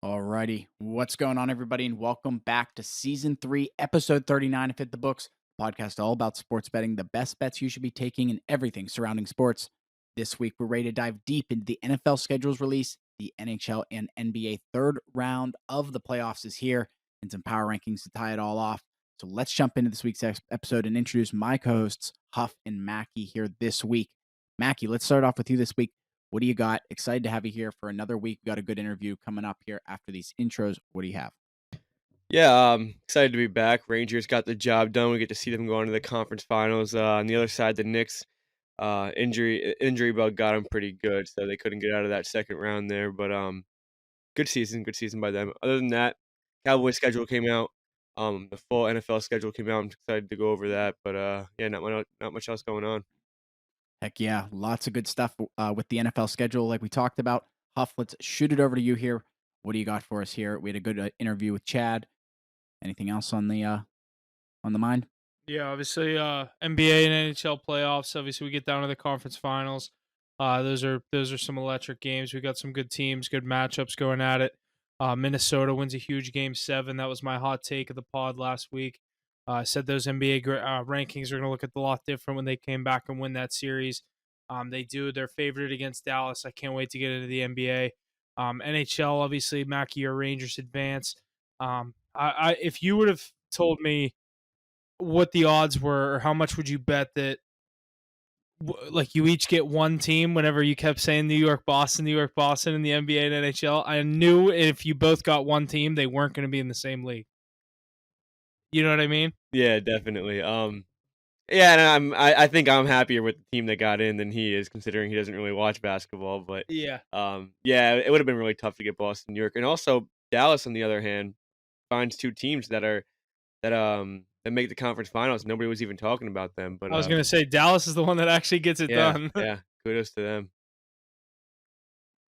Alrighty, what's going on, everybody, and welcome back to Season 3, Episode 39 of Hit the Books, podcast all about sports betting, the best bets you should be taking, and everything surrounding sports. This week, we're ready to dive deep into the NFL schedules release, the NHL and NBA third round of the playoffs is here, and some power rankings to tie it all off. So let's jump into this week's episode and introduce my co-hosts, Huff and Mackie, here this week. Mackie, let's start off with you this week. What do you got? Excited to have you here for another week. We got a good interview coming up here after these intros. What do you have? Yeah, excited to be back. Rangers got the job done. We get to see them go on to the conference finals. On the other side, the Knicks injury bug got them pretty good, so they couldn't get out of that second round there. But good season by them. Other than that, Cowboys schedule came out. The full NFL schedule came out. I'm excited to go over that. But yeah, not much else going on. Heck yeah, lots of good stuff with the NFL schedule, like we talked about. Huff, let's shoot it over to you here. What do you got for us here? We had a good interview with Chad. Anything else on the mind? Yeah, obviously, NBA and NHL playoffs. Obviously, we get down to the conference finals. Those are some electric games. We got some good teams, good matchups going at it. Minnesota wins a huge game 7. That was my hot take of the pod last week. I said those NBA rankings are going to look a lot different when they came back and win that series. They do. They're favored against Dallas. I can't wait to get into the NBA. NHL, obviously, Mackie, your Rangers advance. If you would have told me what the odds were, or how much would you bet that like you each get one team whenever you kept saying New York, Boston in the NBA and NHL? I knew if you both got one team, they weren't going to be in the same league. You know what I mean? Yeah, definitely. Yeah, and I think I'm happier with the team that got in than he is, considering he doesn't really watch basketball. But Yeah. yeah, it would have been really tough to get Boston, New York, and also Dallas. On the other hand, finds two teams that make the conference finals. Nobody was even talking about them, but I was going to say Dallas is the one that actually gets it yeah, done. yeah, kudos to them.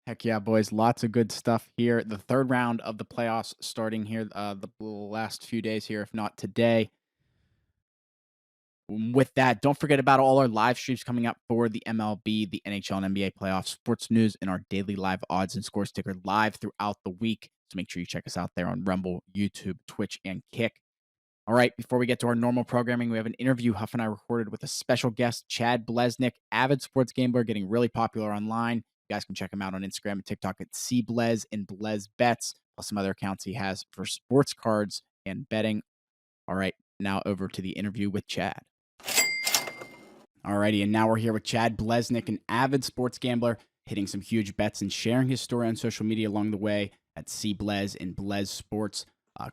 Heck yeah, boys. Lots of good stuff here. The third round of the playoffs starting here the last few days here, if not today. With that, don't forget about all our live streams coming up for the MLB, the NHL, and NBA playoffs, sports news, and our daily live odds and scores ticker live throughout the week. So make sure you check us out there on Rumble, YouTube, Twitch, and Kick. All right, before we get to our normal programming, we have an interview Huff and I recorded with a special guest, Chad Bleznik, avid sports gambler, getting really popular online. You guys can check him out on Instagram and TikTok at cblez and Blez Bets, plus some other accounts he has for sports cards and betting. All right, now over to the interview with Chad. Alrighty, and now we're here with Chad Bleznik, an avid sports gambler, hitting some huge bets and sharing his story on social media along the way at CBlez and Blez Sports.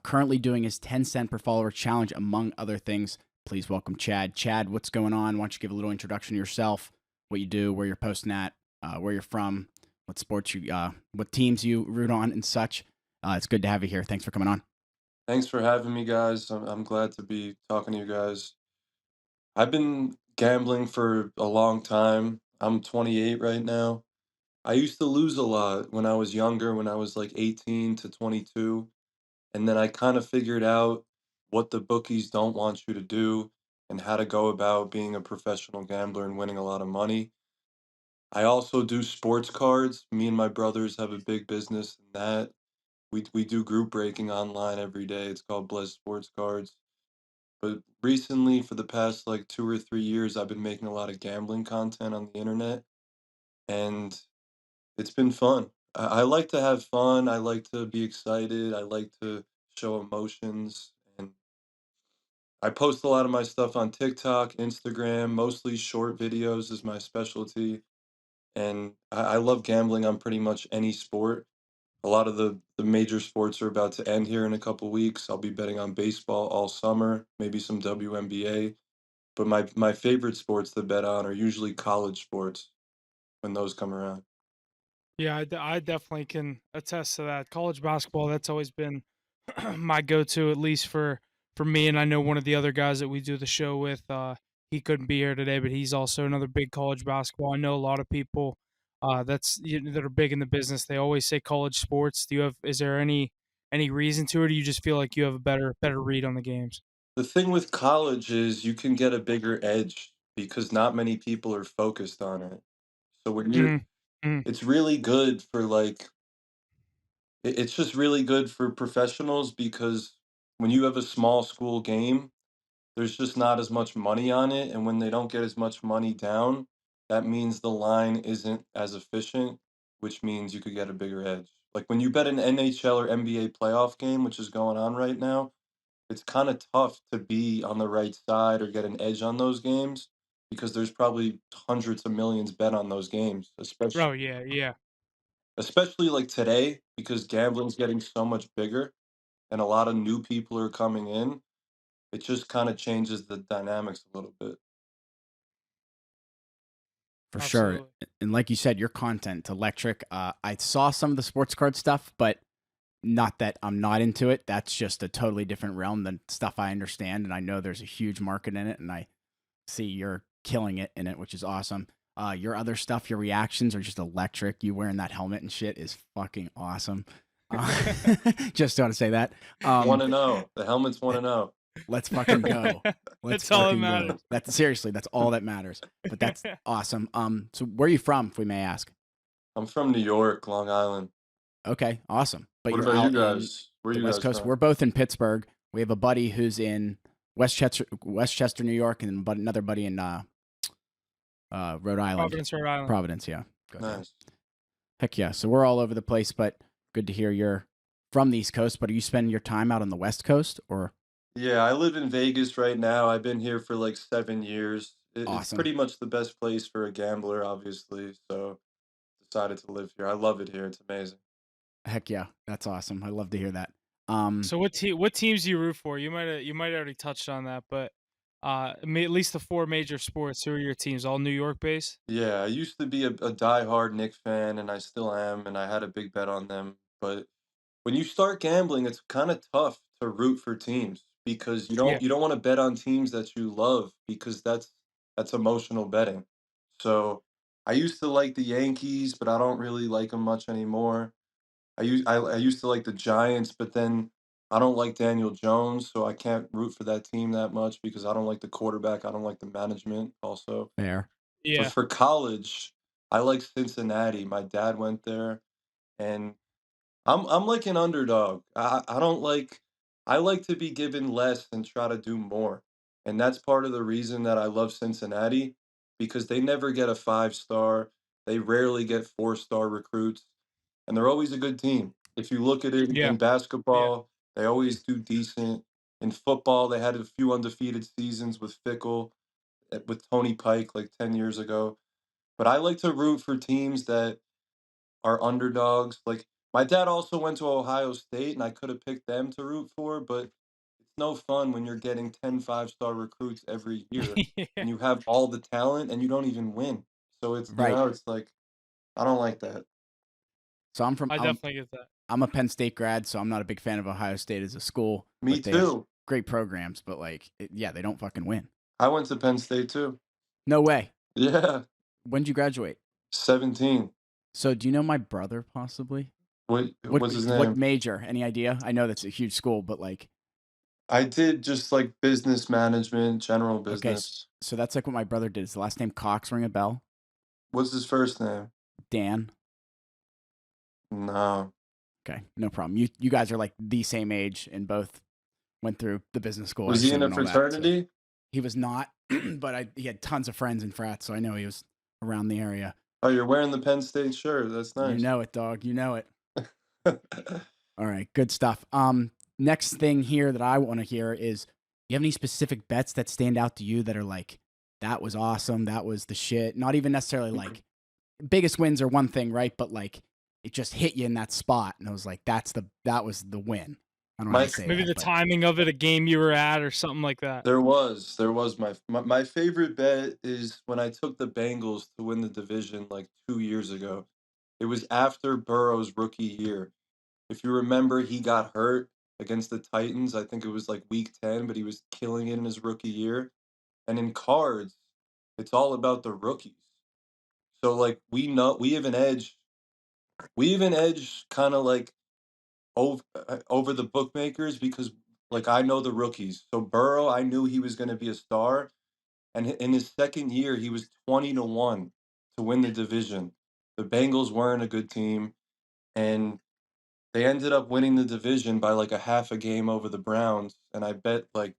Currently doing his 10-cent per follower challenge, among other things. Please welcome Chad. Chad, what's going on? Why don't you give a little introduction to yourself, what you do, where you're posting at, where you're from, what sports you, what teams you root on, and such. It's good to have you here. Thanks for coming on. Thanks for having me, guys. I'm glad to be talking to you guys. I've been gambling for a long time. I'm 28 right now. I used to lose a lot when I was younger, when I was like 18 to 22. And then I kind of figured out what the bookies don't want you to do and how to go about being a professional gambler and winning a lot of money. I also do sports cards. Me and my brothers have a big business in that. We do group breaking online every day. It's called Bless Sports Cards. But recently, for the past like 2 or 3 years, I've been making a lot of gambling content on the internet, and it's been fun. I like to have fun. I like to be excited. I like to show emotions, and I post a lot of my stuff on TikTok, Instagram, mostly short videos is my specialty. And I love gambling on pretty much any sport. A lot of the major sports are about to end here in a couple weeks. I'll be betting on baseball all summer, maybe some WNBA. But my favorite sports to bet on are usually college sports when those come around. Yeah, I definitely can attest to that. College basketball, that's always been my go-to, at least for me. And I know one of the other guys that we do the show with, he couldn't be here today, but he's also another big college basketball. I know a lot of people that are big in the business. They always say college sports. Is there any reason to it, or do you just feel like you have a better read on the games? The thing with college is you can get a bigger edge because not many people are focused on it. So when you're Mhm. Mhm. it's really good for like it's just really good for professionals because when you have a small school game, there's just not as much money on it, and when they don't get as much money down, that means the line isn't as efficient, which means you could get a bigger edge. Like when you bet an NHL or NBA playoff game, which is going on right now, it's kind of tough to be on the right side or get an edge on those games because there's probably hundreds of millions bet on those games, Oh yeah, yeah, especially like today because gambling's getting so much bigger and a lot of new people are coming in. It just kind of changes the dynamics a little bit. For sure. absolutely. And like you said, your content electric. I saw some of the sports card stuff, but not that I'm not into it. That's just a totally different realm than stuff I understand. And I know there's a huge market in it. And I see you're killing it in it, which is awesome. Your other stuff, your reactions are just electric. You wearing that helmet and shit is fucking awesome. Just want to say that. Want Um, to know? The helmets want to know. let's fucking go. Let's That's all that fucking go. matters. That's seriously, that's all that matters. But that's awesome. So where are you from, if we may ask? I'm from New York, Long Island. Okay, awesome. But What you're about you out in guys? Where are the you West guys Coast. from? We're both in Pittsburgh. We have a buddy who's in Westchester, New York, and another buddy in Rhode Island. Providence, Rhode Island. Providence, yeah. Good, yeah. Nice. Heck yeah. So we're all over the place, but good to hear you're from the East Coast. But are you spending your time out on the West Coast or Yeah, I live in Vegas right now. I've been here for like 7 years. It's awesome? pretty much the best place for a gambler, obviously. So decided to live here. I love it here. It's amazing. Heck yeah. That's awesome. I love to hear that. So what teams do you root for? You might already touched on that, but at least the four major sports. Who are your teams? All New York based? Yeah, I used to be a diehard Knicks fan, and I still am, and I had a big bet on them. But when you start gambling, it's kind of tough to root for teams because you Yeah, don't want to bet on teams that you love because that's emotional betting. So I used to like the Yankees, but I don't really like them much anymore. I used to like the Giants, but then I don't like Daniel Jones, so I can't root for that team that much because I don't like the quarterback. I don't like the management also. Fair. But yeah. for college, I like Cincinnati. My dad went there, and I'm like an underdog. I don't like I like to be given less and try to do more. And that's part of the reason that I love Cincinnati because they never get a 5-star. They rarely get 4-star recruits, and they're always a good team. If you look at it Yeah, in yeah. basketball, they always do decent. In football, they had a few undefeated seasons with Fickle, with Tony Pike like 10 years ago. But I like to root for teams that are underdogs. Like my dad also went to Ohio State, and I could have picked them to root for, but it's no fun when you're getting 10 5-star recruits every year Yeah. and you have all the talent and you don't even win. So it's Right. it's like I don't like that. So I'm from I definitely get that. I'm a Penn State grad, so I'm not a big fan of Ohio State as a school, Me but they have too. great programs, but yeah, they don't fucking win. I went to Penn State too. No way. Yeah, When'd you graduate? 17. So do you know my brother possibly? What What's his what name? major? Any idea? I know that's a huge school, but like I did just like business management, general okay, business. so that's like what my brother did. Is the last name Cox ring a bell? What's his first name? Dan. No. Okay, no problem. You guys are like the same age and both went through the business school, I Was he in assume, a and all that. So fraternity? he was not, but he had tons of friends in frats, so I know he was around the area. Oh, you're wearing the Penn State shirt. That's You nice. know it, dog. You know it. All right, good stuff. Next thing here that I want to hear is, you have any specific bets that stand out to you that are like, that was awesome, that was the shit? Not even necessarily like biggest wins are one thing, right? But like it just hit you in that spot, and I was like, that was the win. I don't know how My to say Maybe that, the but timing of it, a game you were at, or something like that. there was my favorite bet is when I took the Bengals to win the division like 2 years ago. It was after Burrow's rookie year. If you remember, he got hurt against the Titans. I think it was like week 10, but he was killing it in his rookie year. And in cards, it's all about the rookies. So like we know we have an edge kind of like over the bookmakers because like I know the rookies. So Burrow, I knew he was going to be a star, and in his second year, he was 20-1 to win the division. The Bengals weren't a good team, and they ended up winning the division by like a half a game over the Browns, and I bet like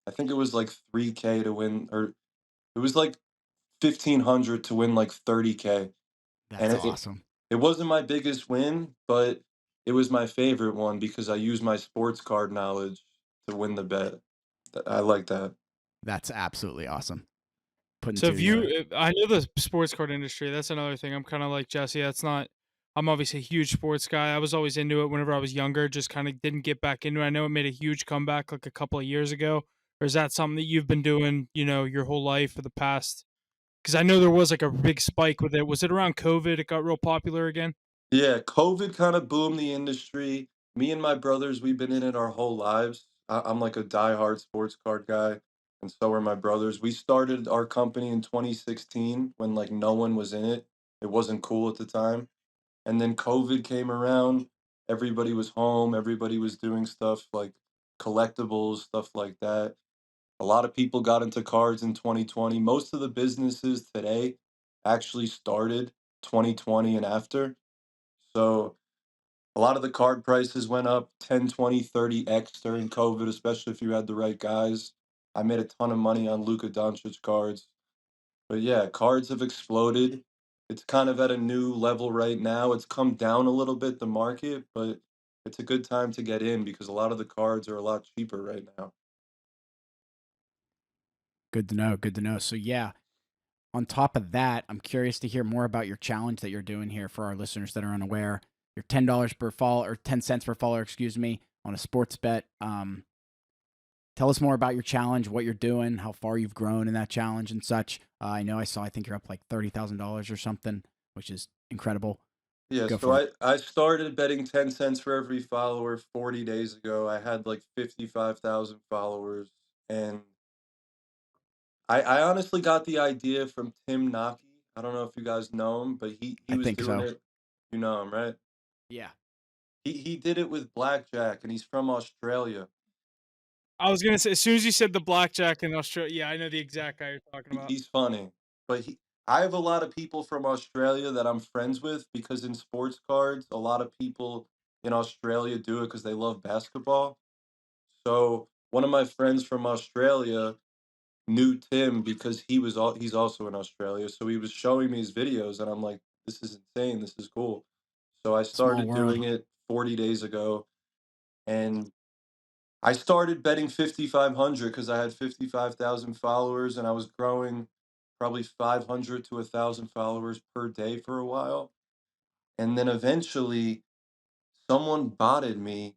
I think it was like 3K to win, or it was like 1,500 to win like 30K, and That's it awesome. it wasn't my biggest win, but it was my favorite one because I used my sports card knowledge to win the bet. I like that. That's absolutely awesome. Putting So two if you, together. I know the sports card industry. That's another thing. I'm kind of like Jesse. That's not. I'm obviously a huge sports guy. I was always into it whenever I was younger. Just kind of didn't get back into it. I know it made a huge comeback like a couple of years ago. Or is that something that you've been doing, your whole life for the past? Because I know there was like a big spike with it. Was it around COVID? It got real popular again. Yeah, COVID kind of boomed the industry. Me and my brothers, we've been in it our whole lives. I'm like a diehard sports card guy, and so are my brothers. We started our company in 2016 when like no one was in it. It wasn't cool at the time. And then COVID came around. Everybody was home. Everybody was doing stuff like collectibles, stuff like that. A lot of people got into cards in 2020. Most of the businesses today actually started 2020 and after. So a lot of the card prices went up 10, 20, 30x during COVID, especially if you had the right guys. I made a ton of money on Luka Doncic cards. But yeah, cards have exploded. It's kind of at a new level right now. It's come down a little bit, the market, but it's a good time to get in because a lot of the cards are a lot cheaper right now. Good to know. Good to know. So yeah, on top of that, I'm curious to hear more about your challenge that you're doing here for our listeners that are unaware. Your $10 per follow or 10 cents per follower, excuse me, on a sports bet. Tell us more about your challenge, what you're doing, how far you've grown in that challenge and such. I know I think you're up like $30,000 or something, which is incredible. Yeah, Go so for it. I started betting 10 cents for every follower 40 days ago. I had like 55,000 followers, and I honestly got the idea from Tim Naki. I don't know if you guys know him, but he I was think doing so. it. You know him, right? Yeah. He did it with blackjack, and he's from Australia. I was gonna say as soon as you said the blackjack in Australia, yeah, I know the exact guy you're talking about. He's funny, but I have a lot of people from Australia that I'm friends with because in sports cards, a lot of people in Australia do it because they love basketball. So one of my friends from Australia knew Tim because he's also in Australia. So he was showing me his videos, and I'm like, this is insane. This is cool. So I Small started world. doing it 40 days ago, and I started betting 5,500 because I had 55,000 followers, and I was growing probably 500 to 1,000 followers per day for a while. And then eventually, someone botted me,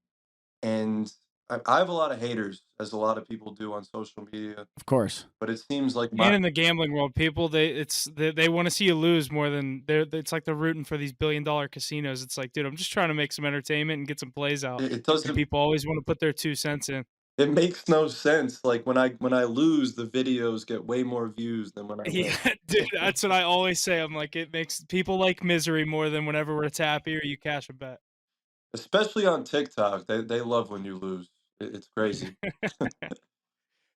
and I have a lot of haters, as a lot of people do on social media. Of course. But it seems like And my in the gambling world, people they want to see you lose more than it's like they're rooting for these $1 billion casinos. It's like, dude, I'm just trying to make some entertainment and get some plays out. it And doesn't people always want to put their 2 cents in. it makes no sense. Like when I lose, the videos get way more views than when I Yeah, win. dude, that's what I always say. I'm like, it makes people like misery more than whenever it's happy or you cash a bet. Especially on TikTok, they love when you lose. It's crazy.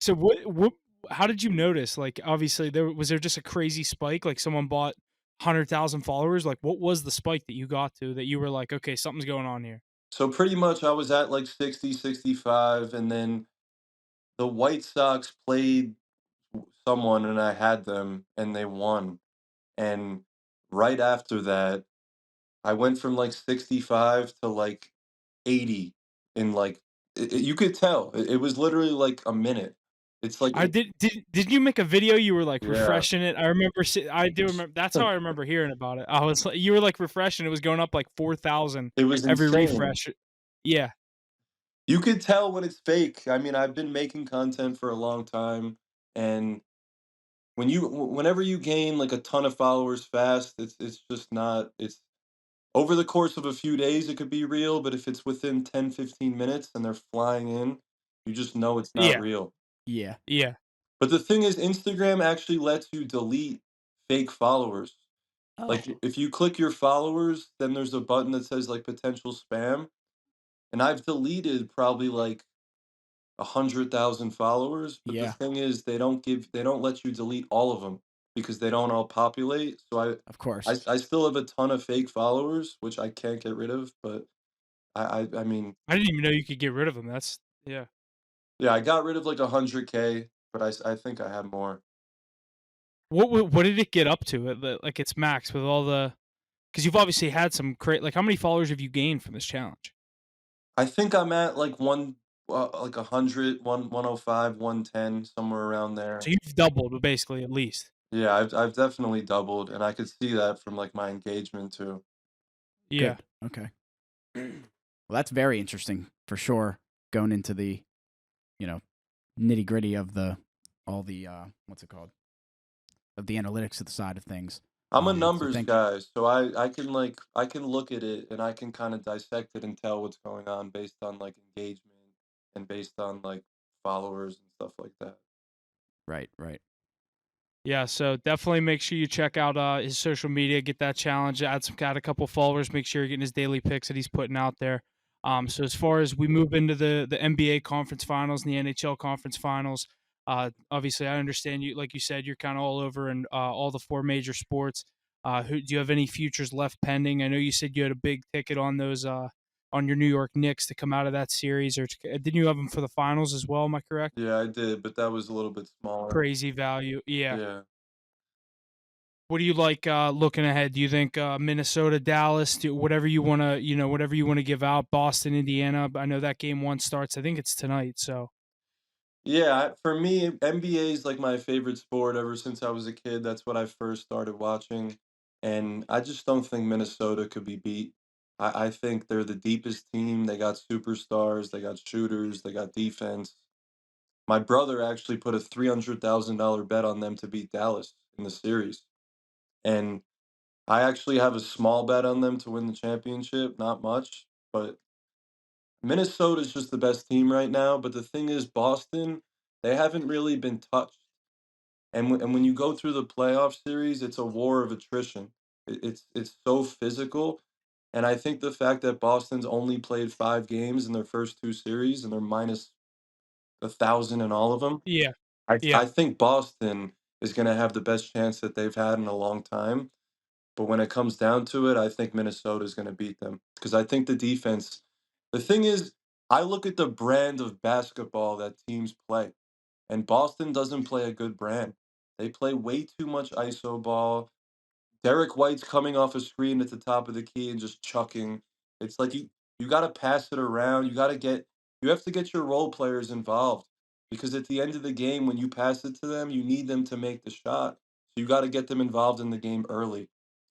So what how did you notice? Like obviously there just a crazy spike, like someone bought 100,000 followers. Like what was the spike that you got to that you were like, okay, something's going on here? So pretty much I was at like 60, 65, and then the White Sox played someone and I had them and they won. And right after that, I went from like 65 to like 80 in like you could tell. It was literally like a minute. It's like I did you make a video? You were like yeah. refreshing it. I remember I do remember that's how I remember hearing about it. I was like you were like refreshing, it was going up like 4,000 It was every insane. refresh. Yeah. You could tell when it's fake. I mean, I've been making content for a long time, and whenever you gain like a ton of followers fast, it's just not it's over the course of a few days it could be real, but if it's within 10, 15 minutes and they're flying in, you just know it's not Yeah. real. Yeah. Yeah. But the thing is Instagram actually lets you delete fake followers. Oh, Like if you click your followers, then there's a button that says like potential spam, and I've deleted probably like 100,000 followers, but the yeah. thing is they don't let you delete all of them because they don't all populate. So Of course. I still have a ton of fake followers, which I can't get rid of, but I mean, I didn't even know you could get rid of him. That's yeah. yeah, I got rid of like 100K, but I think I have more. What did it get up to at like its max with all the? Because you've obviously had some like how many followers have you gained from this challenge? I think I'm at like like 100, 105, 110, somewhere around So there. you've doubled basically at least. Yeah, I've definitely doubled, and I could see that from like my engagement too. Yeah. Good. Okay. Well, that's very interesting for sure. Going into the, you know, nitty gritty of the all the what's it called, of the analytics of the side of things. I'm a So numbers thank you. guy, so I can look at it and I can kind of dissect it and tell what's going on based on like engagement and based on like followers and stuff like that. Right. Right. Yeah, so definitely make sure you check out his social media, get that challenge, add a couple followers, make sure you're getting his daily picks that he's putting out there. So as far as we move into the NBA conference finals and the NHL conference finals, obviously I understand you, like you said, you're kind of all over in all the four major sports. Do you have any futures left pending? I know you said you had a big ticket on those on your New York Knicks to come out of that series, or didn't you have them for the finals as well? Am I correct? Yeah, I did, but that was a little bit smaller. Crazy value, yeah. Yeah. What do you like looking ahead? Do you think Minnesota, Dallas, whatever you want to, whatever you want to give out, Boston, Indiana? I know that game one starts. I think it's tonight. So Yeah, for me, NBA is like my favorite sport ever since I was a kid. That's what I first started watching. And I just don't think Minnesota could be beat. I think they're the deepest team. They got superstars, they got shooters, they got defense. My brother actually put a $300,000 bet on them to beat Dallas in the series. And I actually have a small bet on them to win the championship, not much, but Minnesota's just the best team right now. But the thing is, Boston, they haven't really been touched. And when you go through the playoff series, it's a war of attrition. It's so physical. And I think the fact that Boston's only played 5 games in their first two series and they're minus 1,000 in all of them, yeah, I yeah, think Boston is going to have the best chance that they've had in a long time. But when it comes down to it, I think Minnesota is going to beat them because I think the defense. The thing is, I look at the brand of basketball that teams play, and Boston doesn't play a good brand. They play way too much iso ball. Derek White's coming off a screen at the top of the key and just chucking. It's like you got to pass it around. You have to get your role players involved because at the end of the game, when you pass it to them, you need them to make the shot. So you got to get them involved in the game early.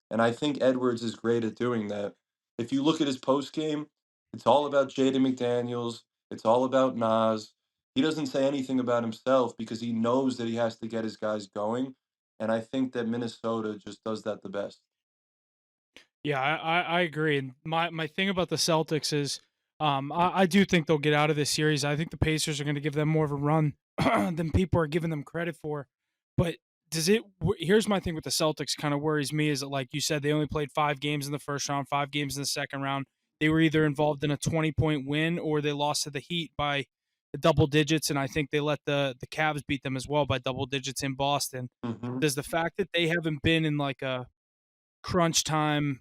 And I think Edwards is great at doing that. If you look at his post game, it's all about Jaden McDaniels. It's all about Nas. He doesn't say anything about himself because he knows that he has to get his guys going. And I think that Minnesota just does that the best. yeah. I agree. And my thing about the Celtics is, I do think they'll get out of this series. I think the Pacers are going to give them more of a run than people are giving them credit for. But here's my thing with the Celtics kind of worries me is that, like you said, they only played 5 games in the first round, 5 games in the second round. They were either involved in a 20-point win or they lost to the Heat by double digits, and I think they let the Cavs beat them as well by double digits in Boston. Hmm. Does the fact that they haven't been in like a crunch time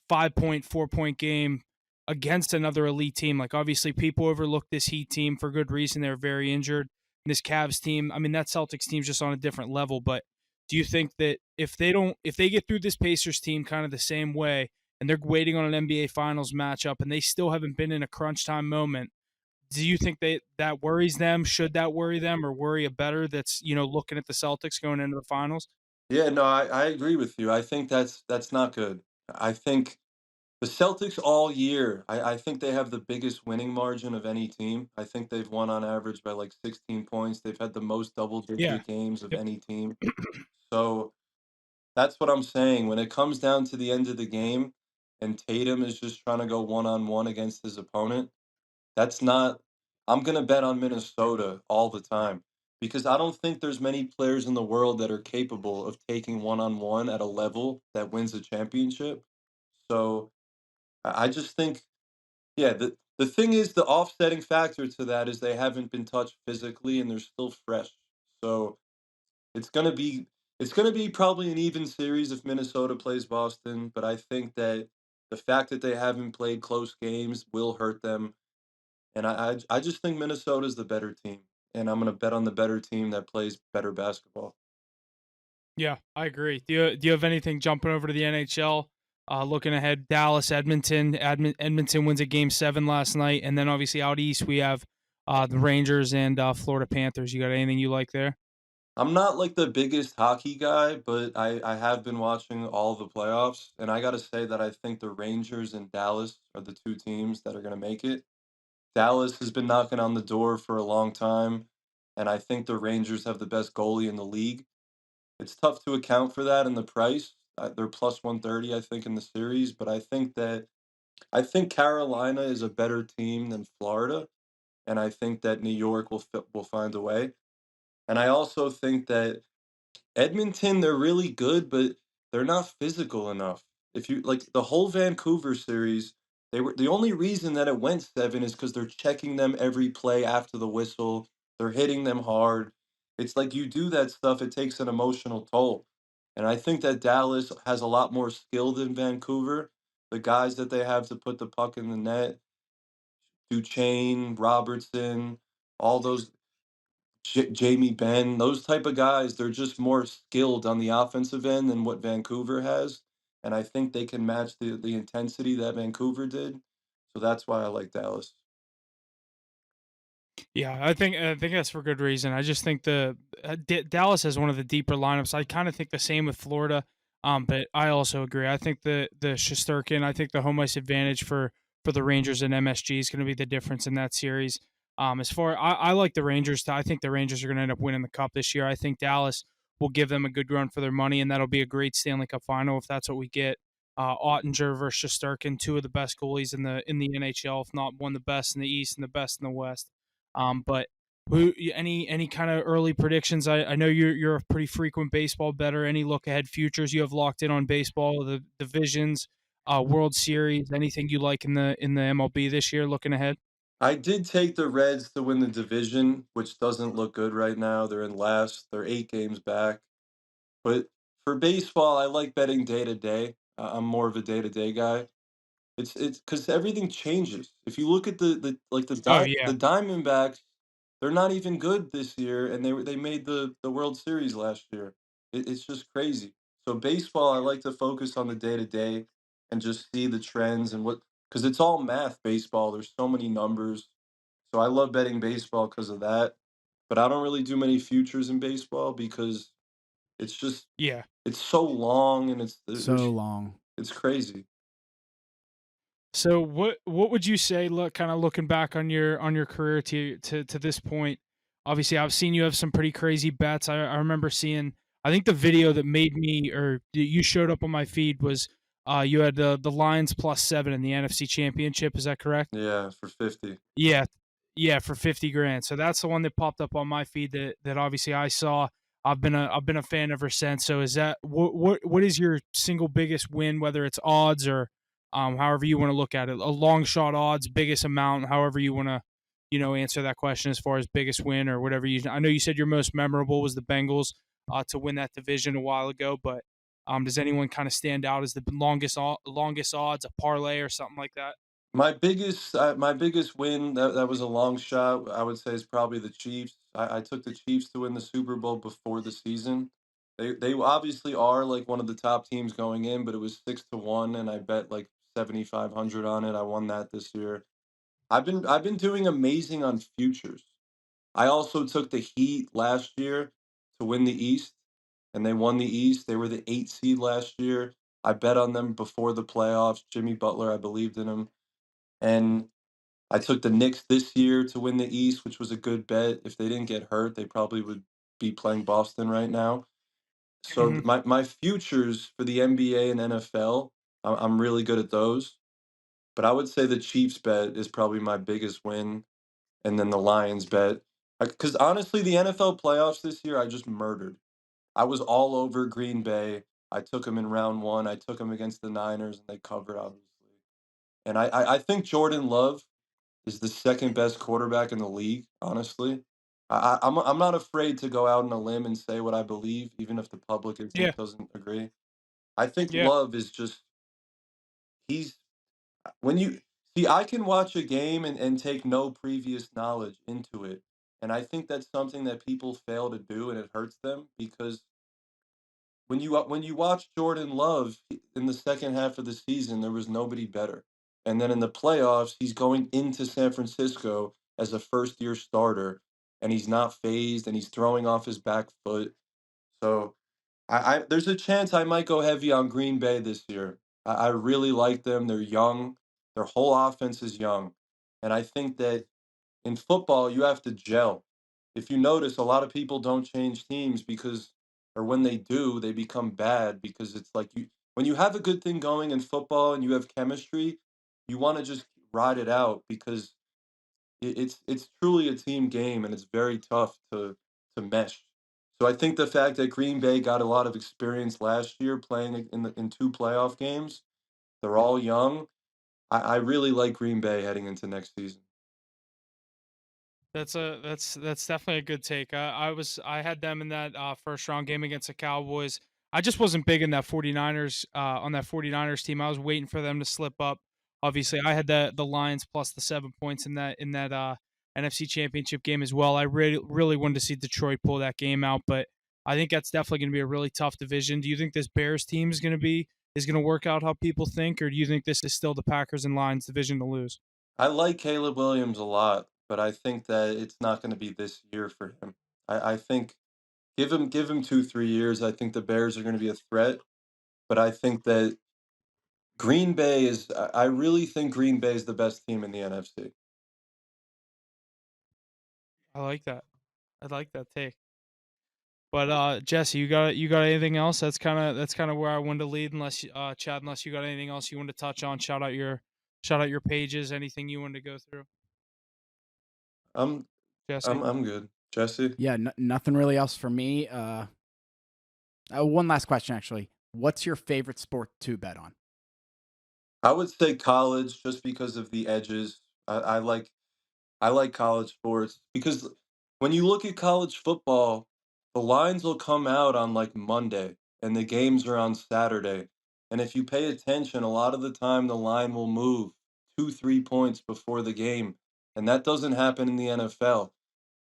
5 point, 4 point game against another elite team. Like obviously people overlook this Heat team for good reason. They're very injured. And this Cavs team, I mean that Celtics team's just on a different level. But do you think that if they get through this Pacers team kind of the same way and they're waiting on an NBA Finals matchup and they still haven't been in a crunch time moment, do you think that worries them? Should that worry them or worry a better that's looking at the Celtics going into the finals? Yeah, no, I agree with you. I think that's not good. I think the Celtics all year, I think they have the biggest winning margin of any team. I think they've won on average by like 16 points. They've had the most double Yeah. digit games of Yep. any team. So that's what I'm saying. When it comes down to the end of the game and Tatum is just trying to go one on one against his opponent, that's not, I'm going to bet on Minnesota all the time because I don't think there's many players in the world that are capable of taking one on one at a level that wins a championship. So I just think, yeah, the thing is, the offsetting factor to that is they haven't been touched physically and they're still fresh. So it's gonna be it's gonna be probably an even series if Minnesota plays Boston, but I think that The fact that they haven't played close games will hurt them, and I just think Minnesota's the better team, and I'm gonna bet on the better team that plays better basketball. Yeah, I agree. Do you have anything jumping over to the NHL? Looking ahead, Dallas, Edmonton. Edmonton wins a game 7 last night, and then obviously out east we have the Rangers and Florida Panthers. You got anything you like there? I'm not like the biggest hockey guy, but I have been watching all the playoffs, and I gotta say that I think the Rangers and Dallas are the 2 teams that are gonna make it. Dallas has been knocking on the door for a long time, and I think the Rangers have the best goalie in the league. It's tough to account for that in the price. They're plus 130, I think, in the series, but I think Carolina is a better team than Florida, and I think that New York will find a way. And I also think that Edmonton, they're really good, but they're not physical enough. If you like the whole Vancouver series, they were the only reason that it went 7 is because 'cause they're checking them every play after the whistle. They're hitting them hard. It's like you do that stuff, it takes an emotional toll. And I think that Dallas has a lot more skill than Vancouver. The guys that they have to put the puck in the net, Duchesne, Robertson, all those Jamie Benn, those type of guys, they're just more skilled on the offensive end than what Vancouver has, and I think they can match the intensity that Vancouver did, so that's why I like Dallas. Yeah, I think that's for good reason. I just think the Dallas has one of the deeper lineups. I kind of think the same with Florida, but I also agree. I think the Shesterkin, I think the home ice advantage for the Rangers and MSG is going to be the difference in that series. As far I like the Rangers. I think the Rangers are going to end up winning the cup this year. I think Dallas will give them a good run for their money, and that'll be a great Stanley Cup final if that's what we get. Ottinger versus Shesterkin, two of the best goalies in the NHL, if not one of the best in the East and the best in the West. But any kind of early predictions? I know you're a pretty frequent baseball bettor. Any look ahead futures you have locked in on baseball, the divisions, World Series, anything you like in the MLB this year? Looking ahead. I did take the Reds to win the division, which doesn't look good right now, they're in last, they're 8 games back, but for baseball, I like betting day to day, I'm more of a day-to-day guy. It's because everything changes. If you look at Oh the yeah, Diamondbacks, they're not even good this year, and they made the World Series last year. It's just crazy. So baseball, I like to focus on the day to day and just see the trends and what because it's all math. Baseball, there's so many numbers. So I love betting baseball because of that. But I don't really do many futures in baseball because it's just yeah. it's so long and So long. it's crazy. So what would you say? Look, kind of looking back on your career to this point. Obviously, I've seen you have some pretty crazy bets. I remember seeing. I think the video that made me or you showed up on my feed was you had the Lions +7 in the NFC Championship. Is that correct? Yeah, for 50. Yeah, yeah, for 50 grand. So that's the one that popped up on my feed that obviously I saw. I've been a fan ever since. So is that what is your single biggest win, whether it's odds or however you want to look at it, a long shot odds, biggest amount, however you want to, answer that question as far as biggest win or whatever you. I know you said your most memorable was the Bengals to win that division a while ago, but does anyone kind of stand out as the longest odds, a parlay or something like that? My biggest win that was a long shot. I would say is probably the Chiefs. I took the Chiefs to win the Super Bowl before the season. They obviously are like one of the top teams going in, but it was 6-1, and I bet like 7,500 on it. I won that this year. I've been doing amazing on futures. I also took the Heat last year to win the East, and they won the East. They were the 8 seed last year. I bet on them before the playoffs. Jimmy Butler, I believed in him. And I took the Knicks this year to win the East, which was a good bet. If they didn't get hurt, they probably would be playing Boston right now. So Hmm. my futures for the NBA and NFL, I'm really good at those. But I would say the Chiefs bet is probably my biggest win, and then the Lions bet. Because honestly, the NFL playoffs this year, I just murdered. I was all over Green Bay. I took them in round one. I took them against the Niners, and they covered, obviously. And I think Jordan Love is the second best quarterback in the league, honestly. I'm not afraid to go out on a limb and say what I believe, even if the public Yeah, doesn't agree. I think yeah. Love is just he's when you see, I can watch a game and take no previous knowledge into it. And I think that's something that people fail to do, and it hurts them because when you watch Jordan Love in the second half of the season, there was nobody better. And then in the playoffs, he's going into San Francisco as a first year starter, and he's not phased, and he's throwing off his back foot. So I there's a chance I might go heavy on Green Bay this year. I really like them. They're young. Their whole offense is young. And I think that in football, you have to gel. If you notice, a lot of people don't change teams because, or when they do, they become bad because it's like when you have a good thing going in football and you have chemistry, you want to just ride it out because it's truly a team game and it's very tough to mesh. So I think the fact that Green Bay got a lot of experience last year playing in two playoff games, they're all young. I really like Green Bay heading into next season. That's definitely a good take. I had them in that first round game against the Cowboys. I just wasn't big in that 49ers on that 49ers team. I was waiting for them to slip up. Obviously, I had the Lions plus the 7 points in that NFC Championship game as well. I really wanted to see Detroit pull that game out, but I think that's definitely going to be a really tough division. Do you think this Bears team is going to work out how people think, or do you think this is still the Packers and Lions division to lose? I like Caleb Williams a lot, but I think that it's not going to be this year for him. I think give him 2 3 years. I think the Bears are going to be a threat, but I think that Green Bay is. I really think Green Bay is the best team in the NFC. I like that. I like that take. But Jesse, you got anything else? That's kind of where I wanted to lead. Unless Chad, unless you got anything else you want to touch on, shout out your pages. Anything you want to go through, I'm Jesse? I'm good. Jesse, Yeah, nothing really else for me. One last question, actually. What's your favorite sport to bet on? I would say college just because of the edges. I like college sports because when you look at college football, the lines will come out on like Monday and the games are on Saturday. And if you pay attention, a lot of the time the line will move 2 3 points before the game. And that doesn't happen in the NFL.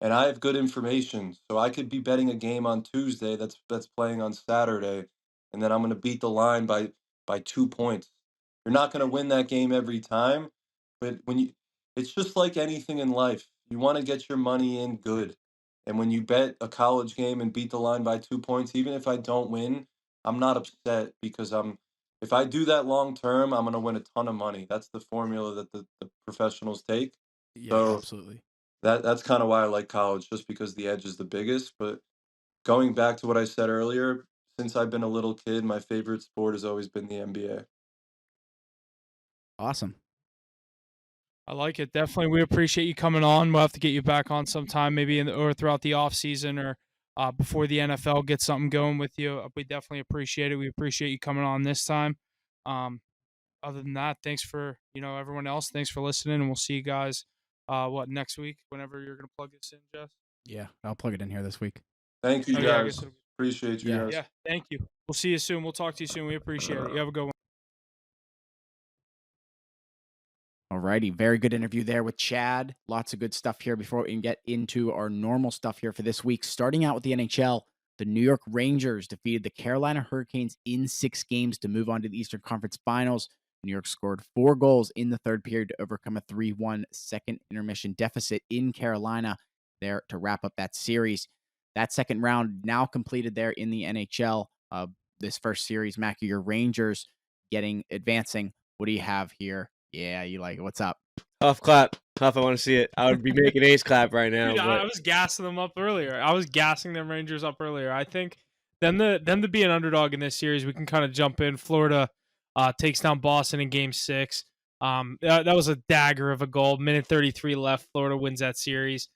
And I have good information, so I could be betting a game on Tuesday that's playing on Saturday, and then I'm going to beat the line by 2 points. You're not going to win that game every time, but it's just like anything in life. You want to get your money in good, and when you bet a college game and beat the line by 2 points, even if I don't win, I'm not upset because if I do that long term, I'm going to win a ton of money. That's the formula that the professionals take. Yeah, So absolutely. that's kinda why I like college, just because the edge is the biggest, but going back to what I said earlier, since I've been a little kid, my favorite sport has always been the NBA. Awesome. I like it. Definitely, we appreciate you coming on. We'll have to get you back on sometime, maybe or throughout the off season or before the NFL gets something going with you. We definitely appreciate it. We appreciate you coming on this time. Um, Other than that, thanks for everyone else. Thanks for listening, and we'll see you guys. Next week? Whenever you're gonna plug this in, Jess. Yeah, I'll plug it in here this week. Thank you Oh yeah, I guys. guess. Appreciate you Yeah. guys. Yeah, thank you. We'll see you soon. We'll talk to you soon. We appreciate it. You have a good one. Alrighty, very good interview there with Chad. Lots of good stuff here before we can get into our normal stuff here for this week. Starting out with the NHL, the New York Rangers defeated the Carolina Hurricanes in 6 games to move on to the Eastern Conference Finals. New York scored 4 goals in the third period to overcome a 3-1 second intermission deficit in Carolina there to wrap up that series. That second round now completed there in the NHL. This first series, Mackie, your Rangers advancing. What do you have here? Yeah, you like it. What's up? Huff clap. Huff, I want to see it. I would be making ace clap right now. Dude, But I was gassing them up earlier. I was gassing them Rangers up earlier. I think them to be an underdog in this series, we can kind of jump in. Florida takes down Boston in Game 6. That was a dagger of a goal. Minute 33 left. Florida wins that series.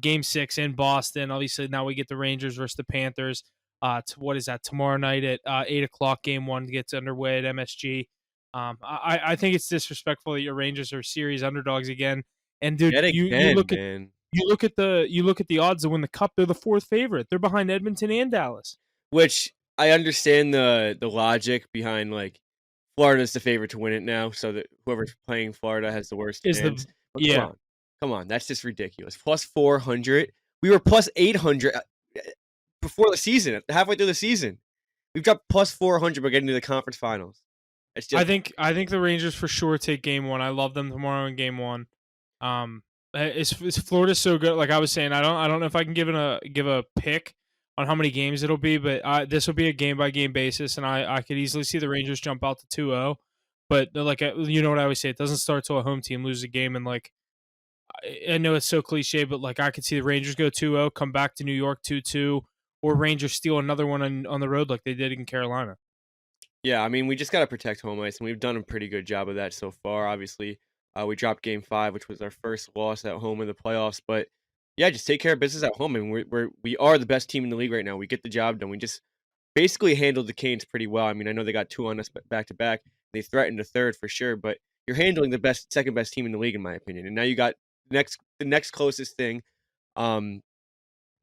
Game 6 in Boston. Obviously, now we get the Rangers versus the Panthers. What is that? Tomorrow night at 8 o'clock, Game 1 gets underway at MSG. I think it's disrespectful that your Rangers are series underdogs again. And dude, yet you again, look at man. you look at the odds to win the cup. They're the 4th favorite. They're behind Edmonton and Dallas. Which I understand the logic behind like Florida's the favorite to win it now, so that whoever's playing Florida has the worst Is chance. the But yeah. come on, that's just ridiculous. Plus 400. We were plus 800 before the season, halfway through the season. We've got plus 400 by getting to the conference finals. It's just I think the Rangers for sure take game one. I love them tomorrow in game one. Is Florida so good? Like I was saying, I don't know if I can give a pick on how many games it'll be, but this will be a game by game basis, and I could easily see the Rangers jump out to 2-0. But like you know what I always say, it doesn't start till a home team loses a game, and like I know it's so cliche, but like I could see the Rangers go 2-0, come back to New York 2-2, or Rangers steal another one on the road like they did in Carolina. Yeah, I mean, we just got to protect home ice, and we've done a pretty good job of that so far. Obviously, we dropped Game 5, which was our first loss at home in the playoffs. But yeah, just take care of business at home, and we are the best team in the league right now. We get the job done. We just basically handled the Canes pretty well. I mean, I know they got 2 on us back to back. They threatened a third for sure, but you're handling the second best team in the league, in my opinion. And now you got the next closest thing um,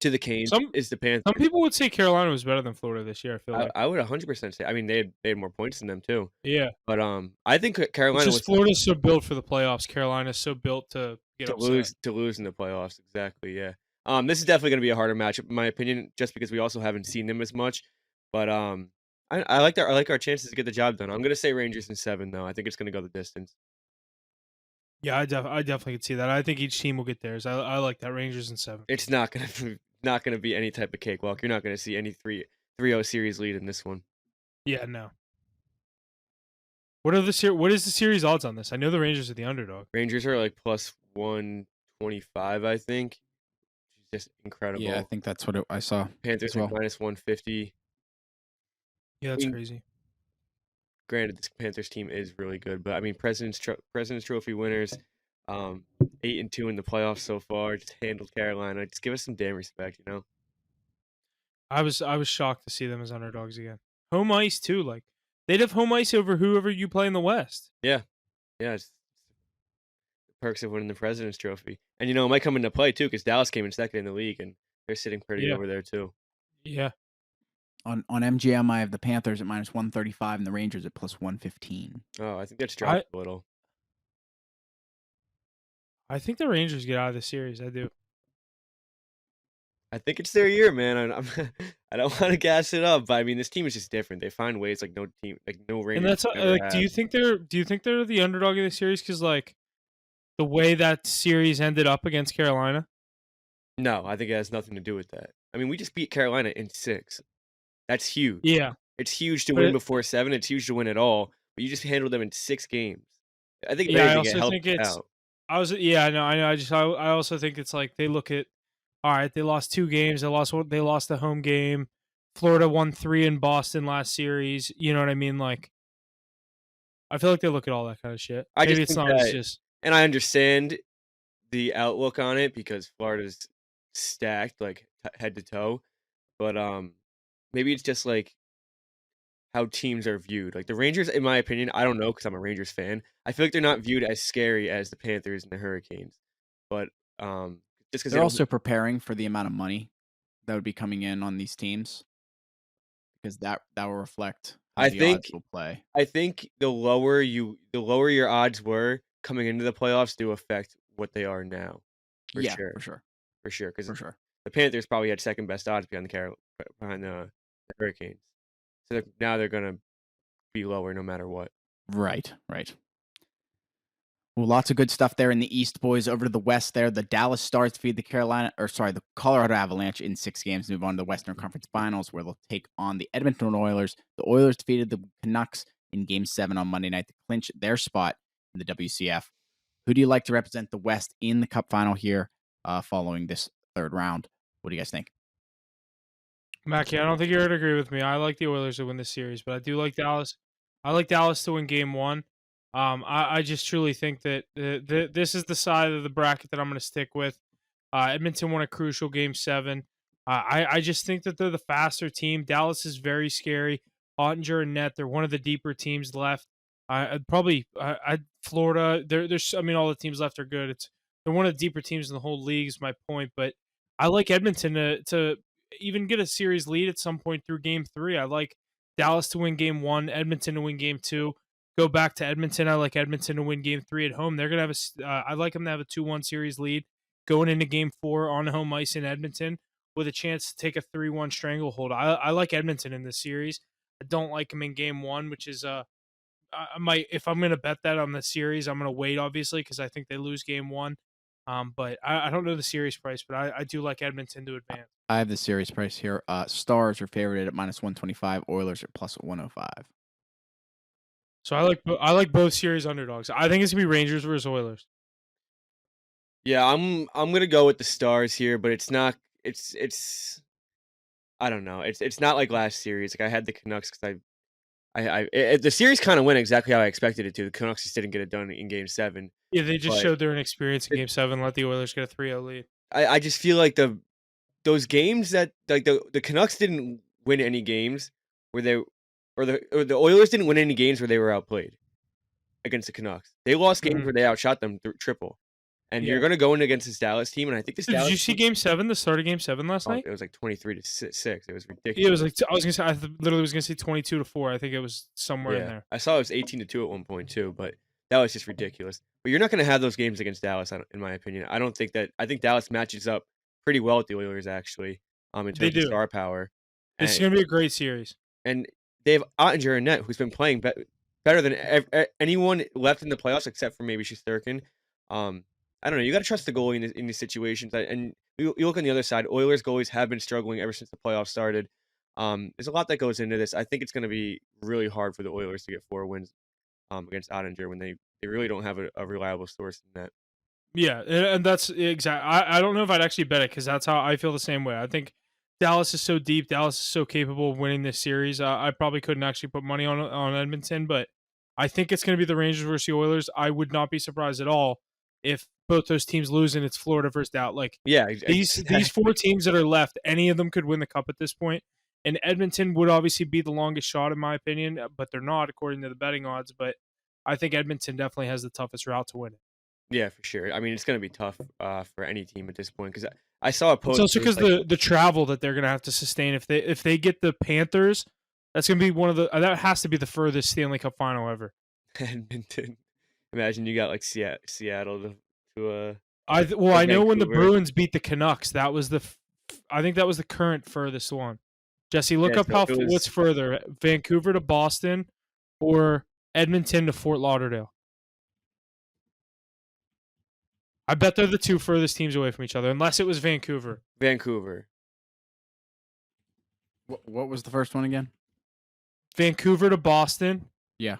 to the Canes Some is the some Panthers. people would say Carolina was better than Florida this year. I feel like I would 100% say. I mean, they had more points than them too. yeah. But I think It's Carolina just was Florida's so built for the playoffs. Carolina's so built to get upset. to lose in the playoffs. Exactly. Yeah. This is definitely going to be a harder matchup, in my opinion, just because we also haven't seen them as much. But I like our chances to get the job done. I'm going to say Rangers in 7, though. I think it's going to go the distance. Yeah, I definitely could see that. I think each team will get theirs. I like that Rangers in 7. It's not going to not going to be any type of cakewalk. You're not going to see any 3-0 series lead in this one. Yeah, no. What is the series odds on this? I know the Rangers are the underdog. Rangers are like plus 125, I think. Which is just incredible. Yeah, I think that's what I saw. Panthers as well. are minus 150. Yeah, that's crazy. Granted, this Panthers team is really good, but I mean, President's Trophy winners, 8-2 in the playoffs so far. Just handled Carolina. Just give us some damn respect, you know. I was shocked to see them as underdogs again. Home ice too. Like they'd have home ice over whoever you play in the West. Yeah, it's the perks of winning the President's Trophy, and you know it might come into play too because Dallas came in second in the league, and they're sitting pretty over there too. Yeah. On MGM, I have the Panthers at minus 135 and the Rangers at plus 115. Oh, I think that's dropped a little. I think the Rangers get out of the series. I do. I think it's their year, man. I don't want to gas it up, but I mean, this team is just different. They find ways like no Rangers. And that's like, do you think they're the underdog of the series? Because like the way that series ended up against Carolina. No, I think it has nothing to do with that. I mean, we just beat Carolina in 6. That's huge. Yeah, it's huge to win before 7. It's huge to win at all, but you just handled them in 6 games. I think. Yeah, I also think it's. Out. I know. I also think it's like they look at. All right, they lost 2 games. They lost the home game. Florida won 3 in Boston last series. You know what I mean? Like, I feel like they look at all that kind of shit. Maybe it's not. It's just. And I understand the outlook on it because Florida's stacked like head to toe, but maybe it's just like how teams are viewed. Like the Rangers, in my opinion, I don't know because I'm a Rangers fan. I feel like they're not viewed as scary as the Panthers and the Hurricanes, but just because they're also preparing for the amount of money that would be coming in on these teams, because that will reflect how the odds will play. I think the lower your odds were coming into the playoffs do affect what they are now. For sure. Because the Panthers probably had second best odds behind the Hurricanes, so now they're gonna be lower no matter what. Right. Well, lots of good stuff there in the East, boys. Over to the West there, the Dallas Stars defeat the Colorado Avalanche in 6 games, move on to the Western Conference Finals, where they'll take on the Edmonton Oilers. The Oilers defeated the Canucks in Game 7 on Monday night to clinch their spot in the WCF. Who do you like to represent the West in the Cup Final here following this 3rd round? What do you guys think? Mackie, I don't think you're going to agree with me. I like the Oilers to win this series, but I do like Dallas. I like Dallas to win Game 1. I just truly think that this is the side of the bracket that I'm going to stick with. Edmonton won a crucial Game 7. I just think that they're the faster team. Dallas is very scary. Ottinger and net, they're one of the deeper teams left. Florida. There's all the teams left are good. They're one of the deeper teams in the whole league. Is my point. But I like Edmonton to even get a series lead at some point through Game 3. I like Dallas to win Game 1, Edmonton to win Game 2. go back to Edmonton. I like Edmonton to win Game 3 at home. They're gonna have I like them to have a 2-1 series lead going into Game 4 on home ice in Edmonton with a chance to take a 3-1 stranglehold. I like Edmonton in this series. I don't like them in Game 1, which is I might, if I'm gonna bet that on the series, I'm gonna wait obviously because I think they lose Game 1. But I don't know the series price, but I do like Edmonton to advance. I have the series price here. Stars are favored at -125. Oilers are +105. So I like both series underdogs. I think it's gonna be Rangers versus Oilers. Yeah, I'm gonna go with the Stars here, but it's not. It's I don't know. It's not like last series. Like I had the Canucks because the series kind of went exactly how I expected it to. The Canucks just didn't get it done in Game 7. Yeah, they just But showed their inexperience in Game 7. Let the Oilers get a 3-0 lead. I just feel like those games that like the Canucks didn't win any games where they or the Oilers didn't win any games where they were outplayed against the Canucks. They lost games where they outshot them triple. And Yeah. you're gonna go in against this Dallas team, and I think this Dude, Dallas did you see team, Game 7? The start of Game 7 last night? it was like 23-6. It was ridiculous. Yeah, it was like I was gonna say literally was gonna say 22-4. I think it was somewhere in there. I saw it was 18-2 at one point too, but that was just ridiculous. But you're not going to have those games against Dallas, in my opinion. I think Dallas matches up pretty well with the Oilers actually, in They terms of do. star power. This is And, gonna be a great series. and they have Ottinger and Net, who's been playing better than anyone left in the playoffs except for maybe Shesterkin. I don't know. You got to trust the goalie in these situations. And you look on the other side. Oilers goalies have been struggling ever since the playoffs started. There's a lot that goes into this. I think it's going to be really hard for the Oilers to get 4 wins against Ottinger when they really don't have a reliable source in that. Yeah, and that's exact. I don't know if I'd actually bet it because that's how I feel the same way. I think Dallas is so deep. Dallas is so capable of winning this series. I probably couldn't actually put money on Edmonton, but I think it's going to be the Rangers versus the Oilers. I would not be surprised at all if both those teams lose and it's Florida versus Dallas. Like these 4 teams that are left, any of them could win the cup at this point. And Edmonton would obviously be the longest shot in my opinion, but they're not according to the betting odds. But I think Edmonton definitely has the toughest route to win it. Yeah, for sure. I mean, it's going to be tough for any team at this point because I saw a post. It's also because the travel that they're going to have to sustain if they get the Panthers, that's going to be one of the that has to be the furthest Stanley Cup final ever. Edmonton. Imagine you got like Seattle to I know when the Vancouver. Bruins beat the Canucks, that was I think that was the current furthest one. Jesse, look up what's further, Vancouver to Boston or Edmonton to Fort Lauderdale. I bet they're the 2 furthest teams away from each other, unless it was Vancouver. Vancouver. What was the first one again? Vancouver to Boston. Yeah.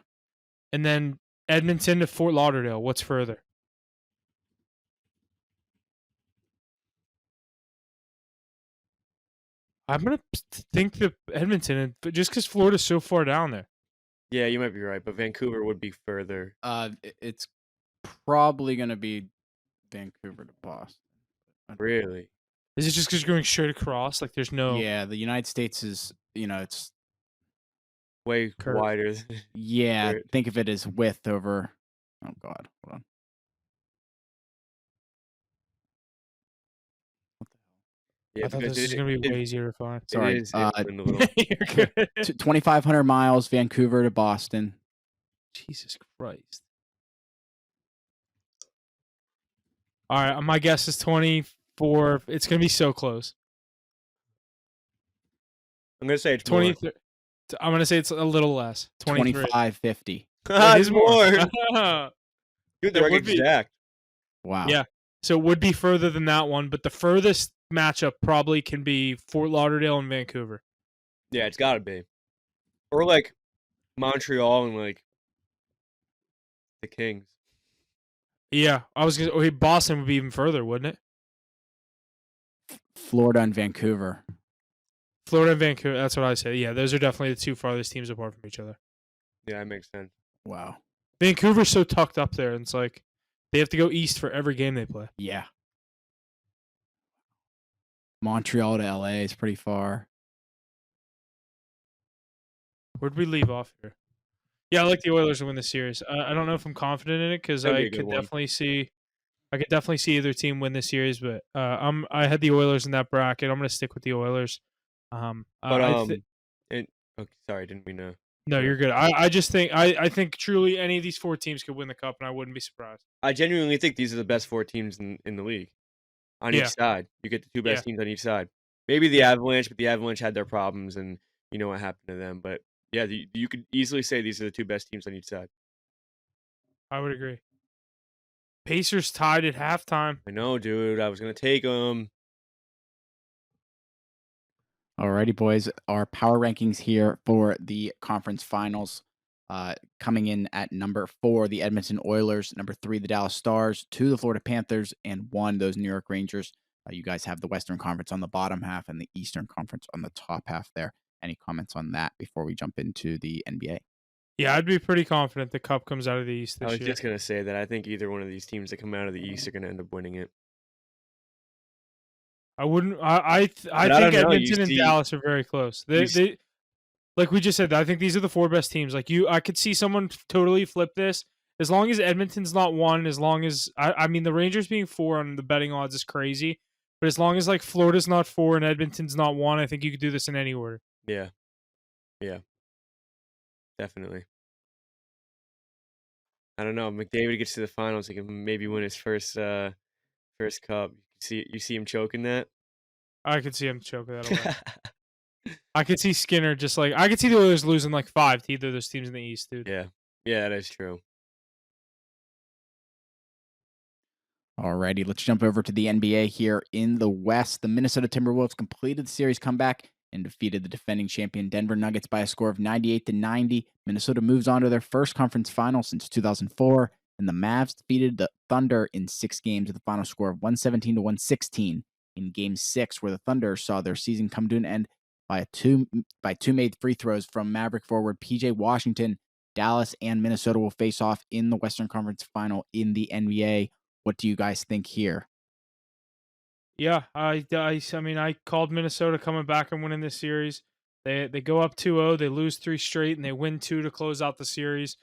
And then Edmonton to Fort Lauderdale. What's further? I'm going to think that Edmonton, just because Florida's so far down there. Yeah, you might be right, but Vancouver would be further. It's probably going to be Vancouver to Boston. Really? Is it just because you're going straight across? Like there's no... Yeah, the United States is, it's... way wider. Yeah, think of it as width over... Oh, God. Hold on. Yeah, I thought this was going to be way easier to find. Sorry. You're good. 2,500 miles, Vancouver to Boston. Jesus Christ. All right, my guess is 24. It's going to be so close. I'm going to say it's 20. more. I'm going to say it's a little less. 2550. It is more. Dude, they're exact. Wow. Yeah. So it would be further than that one, but the furthest matchup probably can be Fort Lauderdale and Vancouver. Yeah, it's got to be. Or like Montreal and like the Kings. Yeah, I was going to Boston would be even further, wouldn't it? Florida and Vancouver. Florida and Vancouver, that's what I said. Yeah, those are definitely the 2 farthest teams apart from each other. Yeah, that makes sense. Wow. Vancouver's so tucked up there, and it's like they have to go east for every game they play. Yeah. Montreal to LA is pretty far. Where'd we leave off here? Yeah, I like the Oilers to win the series. I don't know if I'm confident in it because I could definitely see either team win this series, but I had the Oilers in that bracket. I'm going to stick with the Oilers. Sorry, didn't we know? No, You know, you're good. I just think I think truly any of these 4 teams could win the cup, and I wouldn't be surprised. I genuinely think these are the best 4 teams in the league on each Yeah, side. You get the 2 yeah, best teams on each side. Maybe the yeah. Avalanche, but the Avalanche had their problems, and you know what happened to them. But yeah, you could easily say these are the 2 best teams on each side. I would agree. Pacers tied at halftime. I know, dude. I was gonna take them. Alrighty, boys. Our power rankings here for the conference finals. Coming in at number 4, the Edmonton Oilers. Number 3, the Dallas Stars. 2, the Florida Panthers. And 1, those New York Rangers. You guys have the Western Conference on the bottom half and the Eastern Conference on the top half there. Any comments on that before we jump into the NBA? Yeah, I'd be pretty confident the cup comes out of the East I this was year. just gonna say that I think either one of these teams that come out of the East are gonna end up winning it. I wouldn't. I But I think don't know. You Edmonton and see, Dallas are very close. you They like we just said. I think these are the 4 best teams. Like I could see someone totally flip this as long as Edmonton's not 1. As long as I mean, the Rangers being 4 on the betting odds is crazy. But as long as like Florida's not 4 and Edmonton's not 1, I think you could do this in any order. yeah, yeah, definitely. I don't know. McDavid gets to the finals, he can maybe win his first cup. You see him choking that. I could see him choke that away. I could see Skinner just like I could see the Oilers losing like 5 to either of those teams in the East, dude. Yeah, yeah, that is true. Alrighty, let's jump over to the NBA here in the West. The Minnesota Timberwolves completed the series comeback and defeated the defending champion Denver Nuggets by a score of 98-90. Minnesota moves on to their first conference final since 2004, and the Mavs defeated the Thunder in 6 games with a final score of 117-116 in Game 6, where the Thunder saw their season come to an end by two made free throws from Maverick forward PJ Washington. Dallas and Minnesota will face off in the Western Conference Final in the NBA. What do you guys think here? Yeah, I mean, I called Minnesota coming back and winning this series. They go up 2-0, they lose 3 straight, and they win 2 to close out the series.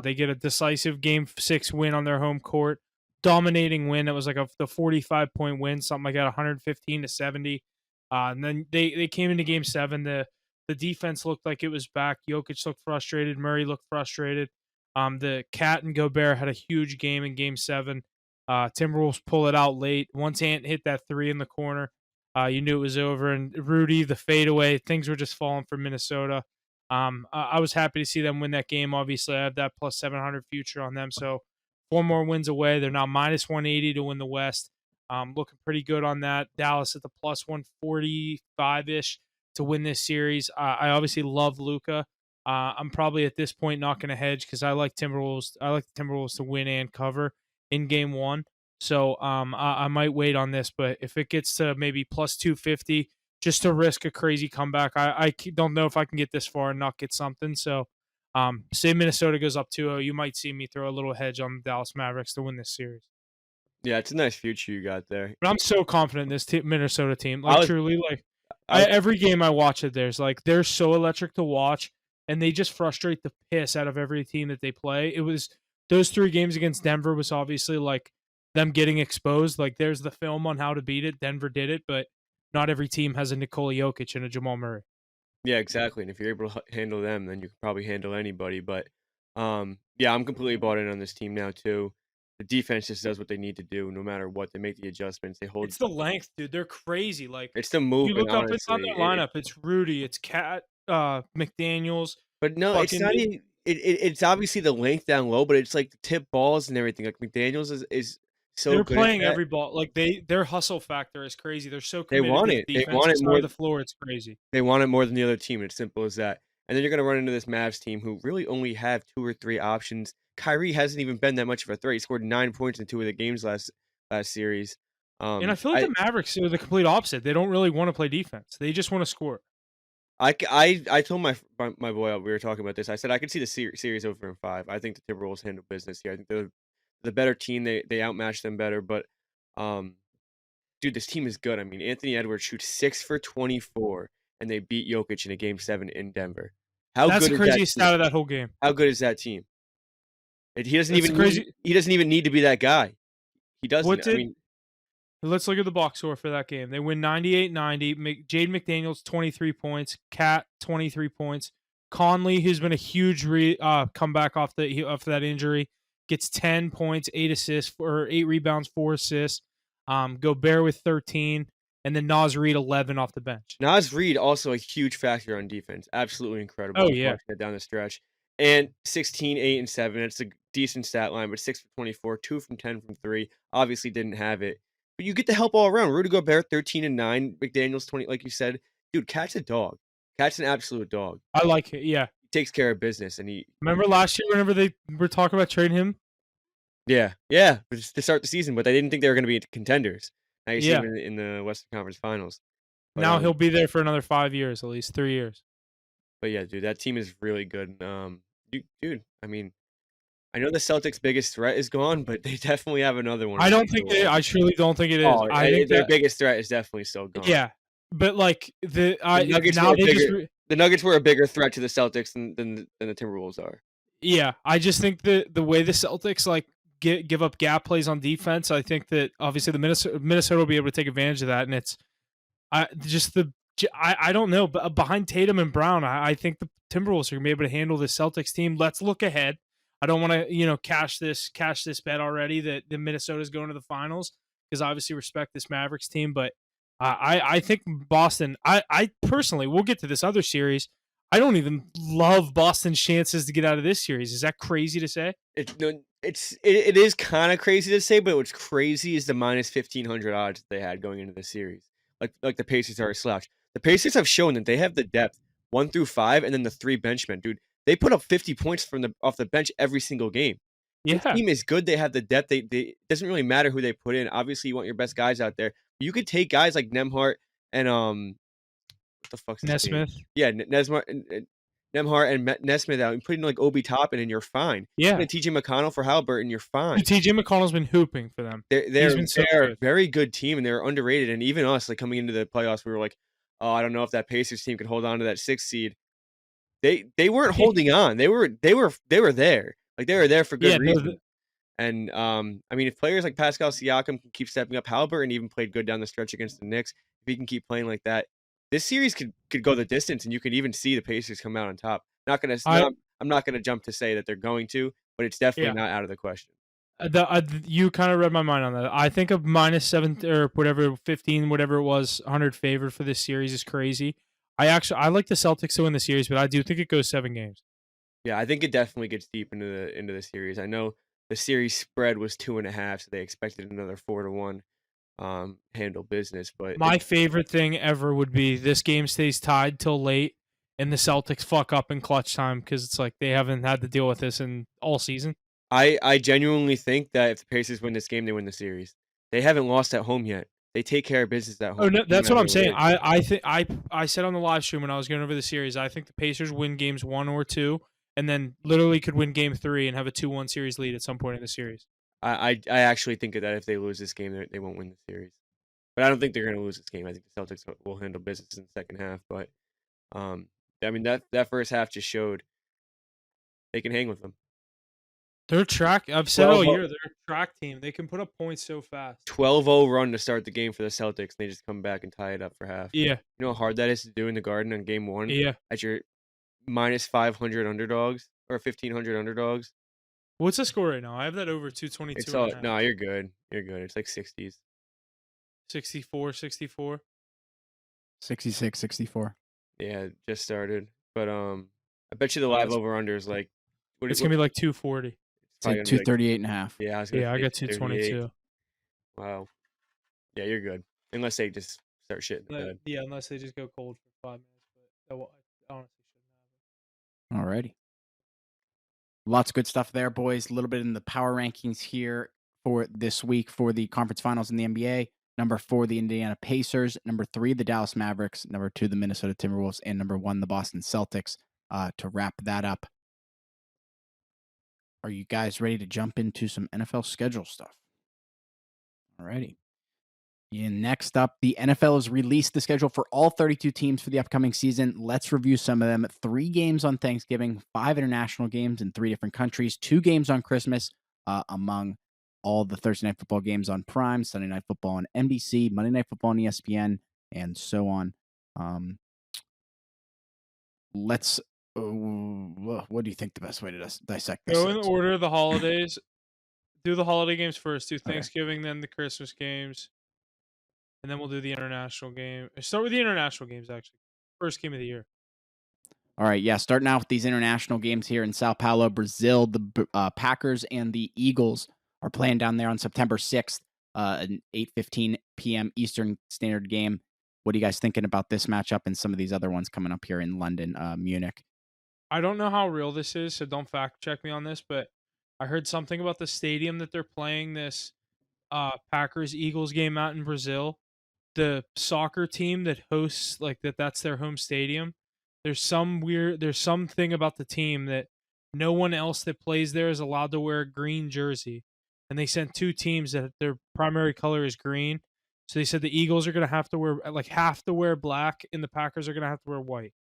They get a decisive Game 6 win on their home court, dominating win. It was like the 45-point win, something like that, 115-70. And then they came into Game 7. The defense looked like it was back. Jokic looked frustrated. Murray looked frustrated. The Cat and Gobert had a huge game in Game 7. Timberwolves pull it out late. Once Ant hit that 3 in the corner, you knew it was over. And Rudy, the fadeaway, things were just falling for Minnesota. I was happy to see them win that game. Obviously, I have that plus 700 future on them. So 4 more wins away. They're now minus 180 to win the West. Looking pretty good on that. Dallas at the plus 145-ish to win this series. I obviously love Luka. I'm probably at this point not going to hedge because I like Timberwolves. I like the Timberwolves to win and cover in Game 1. So I might wait on this, but if it gets to maybe plus 250, just to risk a crazy comeback, I don't know if I can get this far and not get something. So say Minnesota goes up 2-0, you might see me throw a little hedge on the Dallas Mavericks to win this series. Yeah, it's a nice future you got there. But I'm so confident in this Minnesota team. I Like was, truly, like I was, every game I watch it, they're so electric to watch, and they just frustrate the piss out of every team that they play. It was those 3 games against Denver was obviously like them getting exposed. Like there's the film on how to beat it. Denver did it, but not every team has a Nikola Jokic and a Jamal Murray. yeah, exactly. And if you're able to handle them, then you can probably handle anybody. But yeah, I'm completely bought in on this team now too. The defense just does what they need to do, no matter what. They make the adjustments. They hold. It's the length, dude. They're crazy. Like It's the you movement, look up and down honestly. their lineup. It's Rudy. It's Cat. McDaniels. But no, it's Fucking not even. It's obviously the length down low, but it's like the tip balls and everything. Like McDaniels is so They're good at playing that. every ball. Like their hustle factor is crazy. They're so They committed want to it. the They want defensive it side more. of the floor. It's crazy. They want it more than the other team. It's simple as that. And then you're gonna run into this Mavs team who really only have 2 or 3 options. Kyrie hasn't even been that much of a threat. He scored 9 points in 2 of the games last series. And I feel like the Mavericks are the complete opposite. They don't really want to play defense. They just want to score. I told my boy we were talking about this. I said I could see the series over in 5. I think the Timberwolves handle business here. I think they're the better team. They outmatch them better. But dude, this team is good. I mean, Anthony Edwards shoots 6 for 24, and they beat Jokic in a Game 7 in Denver. That's good the is that craziest team? stat of that whole game. How good is that team? He doesn't That's even crazy. he doesn't even need to be that guy. He doesn't. What I did? mean, Let's look at the box score for that game. They win 98-90. Jade McDaniels 23 points. Cat 23 points. Conley, who's been a huge comeback off that injury, gets 10 points, 8 assists, or 8 rebounds, 4 assists. Gobert with 13, and then Naz Reid 11 off the bench. Naz Reid also a huge factor on defense. Absolutely incredible. Oh, yeah. Watching it down the stretch. And 16, 8, and 7. It's a decent stat line, but 6 for 24, 2 from 10 from 3. Obviously didn't have it. But you get the help all around. Rudy Gobert, 13 and 9. McDaniels, 20, like you said. Dude, Cat's a dog. Cat's an absolute dog. I like it, yeah. He takes care of business, and he. Remember last year whenever they were talking about trading him? Yeah, to start the season, but they didn't think they were going to be contenders. Now you see him in the Western Conference Finals. But, now he'll be there for another 5 years, at least 3 years. But yeah, dude, that team is really good. Dude, I mean, I know the Celtics' biggest threat is gone, but they definitely have another one. I truly don't think it is. Oh, I think their biggest threat is definitely still gone. Yeah, but like the Nuggets were a bigger threat to the Celtics than the Timberwolves are. Yeah, I just think that the way the Celtics like give up gap plays on defense, I think that obviously the Minnesota will be able to take advantage of that, and it's I don't know, but behind Tatum and Brown, I think the Timberwolves are gonna be able to handle the Celtics team. Let's look ahead. I don't want to cash this bet already that the Minnesota's going to the finals, because obviously respect this Mavericks team, but I think Boston. I personally, we'll get to this other series. I don't even love Boston's chances to get out of this series. Is that crazy to say? It is kind of crazy to say, but what's crazy is the minus 1,500 odds that they had going into the series. Like the Pacers are a slouch. The Pacers have shown that they have the depth 1 through 5, and then the 3 benchmen. Dude, they put up 50 points off the bench every single game. Yeah, the team is good. They have the depth. It doesn't really matter who they put in. Obviously, you want your best guys out there. You could take guys like Nembhard and what the fuck's his Nesmith. name? Yeah, Nembhard and Nesmith out and put in like Obi Toppin, and you're fine. Yeah, and TJ McConnell for Halliburton, you're fine. TJ McConnell's been hooping for them. They're a very good team, and they're underrated. And even us, like coming into the playoffs, we were like, oh, I don't know if that Pacers team could hold on to that 6th seed. They weren't holding on. They were there. Like they were there for good reason. And I mean, if players like Pascal Siakam can keep stepping up, Halliburton even played good down the stretch against the Knicks. If he can keep playing like that, this series could go the distance, and you could even see the Pacers come out on top. I'm not gonna jump to say that they're going to, but it's definitely not out of the question. You kind of read my mind on that. I think a minus 7 or whatever 15, whatever it was, 100 favored for this series is crazy. I like the Celtics to win the series, but I do think it goes 7 games. Yeah, I think it definitely gets deep into the series. I know the series spread was 2.5, so they expected another 4-1 handle business. But my favorite thing ever would be this game stays tied till late, and the Celtics fuck up in clutch time, because it's like they haven't had to deal with this in all season. I genuinely think that if the Pacers win this game, they win the series. They haven't lost at home yet. They take care of business at home. Oh, no, that's what I'm saying. I think I said on the live stream when I was going over the series, I think the Pacers win games 1 or 2, and then literally could win game 3 and have a 2-1 series lead at some point in the series. I actually think that if they lose this game, they won't win the series. But I don't think they're going to lose this game. I think the Celtics will handle business in the second half. But I mean that first half just showed they can hang with them. They're track. I've said all year they're a track team. They can put up points so fast. 12-0 run to start the game for the Celtics, and they just come back and tie it up for half. Yeah. You know how hard that is to do in the Garden on game 1? Yeah. At your minus 500 underdogs or 1,500 underdogs. What's the score right now? I have that over 222. No, you're good. You're good. It's like 60s. 64. 66, 64. Yeah, just started. But I bet you the live over-under is like... It's going to be like 240. It's like 238.5. Yeah, I got 222. Wow. Yeah, you're good. Unless they just start shitting the bed. Yeah, unless they just go cold for 5 minutes. But I honestly shouldn't have. Alrighty. Lots of good stuff there, boys. A little bit in the power rankings here for this week for the conference finals in the NBA. Number 4, the Indiana Pacers. Number 3, the Dallas Mavericks. Number 2, the Minnesota Timberwolves. And number 1, the Boston Celtics. To wrap that up, are you guys ready to jump into some NFL schedule stuff? Alrighty. Yeah, next up, the NFL has released the schedule for all 32 teams for the upcoming season. Let's review some of them. 3 games on Thanksgiving, 5 international games in 3 different countries, 2 games on Christmas, among all the Thursday Night Football games on Prime, Sunday Night Football on NBC, Monday Night Football on ESPN, and so on. Let's What do you think the best way to dissect this Go in is? order of the holidays. Do the holiday games first. Do Okay. Thanksgiving, then the Christmas games, and then we'll do the international game. Start with the international games, actually. First game of the year. All right, yeah. Starting out with these international games here in Sao Paulo, Brazil, the Packers and the Eagles are playing down there on September 6th, an 8:15 p.m. Eastern Standard game. What are you guys thinking about this matchup and some of these other ones coming up here in London, Munich? I don't know how real this is, so don't fact check me on this, but I heard something about the stadium that they're playing this Packers Eagles game out in Brazil. The soccer team that hosts that's their home stadium. There's something about the team that no one else that plays there is allowed to wear a green jersey. And they sent two teams that their primary color is green. So they said the Eagles are gonna have to wear black and the Packers are gonna have to wear white.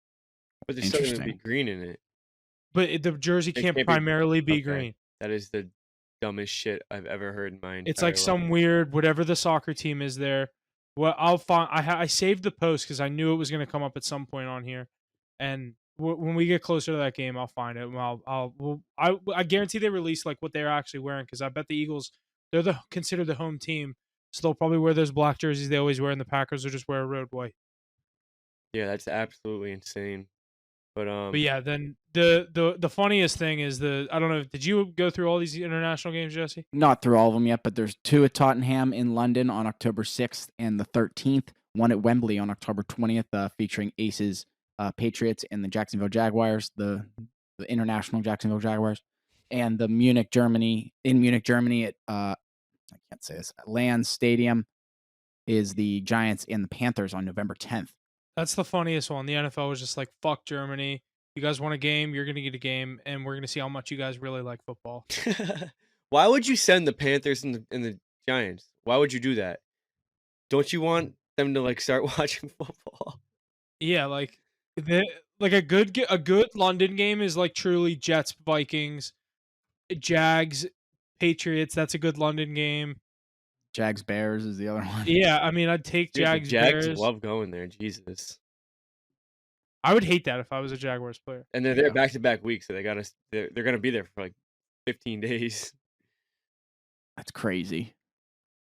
But there's still gonna be Interesting. green in it. But the jersey It can't can't be primarily be okay. green. That is the dumbest shit I've ever heard in my entire It's like life. some weird whatever the soccer team is there. Well, I'll find. I saved the post because I knew it was going to come up at some point on here, and when we get closer to that game, I'll find it. And I guarantee they release like what they're actually wearing because I bet the Eagles they're considered the home team, so they'll probably wear those black jerseys they always wear, and the Packers will just wear a road white. Yeah, that's absolutely insane. But But yeah, then the funniest thing is I don't know. Did you go through all these international games, Jesse? Not through all of them yet, but there's two at Tottenham in London on October 6th and the 13th. One at Wembley on October 20th, featuring Aces, Patriots, and the Jacksonville Jaguars, the international Jacksonville Jaguars, and the Munich, Germany. In Munich, Germany, at I can't say this. Lands Stadium is the Giants and the Panthers on November 10th. That's the funniest one. The NFL was just like, fuck Germany. You guys want a game? You're going to get a game, and we're going to see how much you guys really like football. why would you send the Panthers and the Giants? Why would you do that? Don't you want them to like start watching football? Yeah, like a good London game is like truly Jets, Vikings, Jags, Patriots. That's a good London game. Jags Bears is the other one. Yeah, I mean, I'd take Dude, the Jags, Jags Bears. love going there. Jesus. I would hate that if I was a Jaguars player. And they're there back-to-back weeks, so they're gonna be there for like 15 days. That's crazy.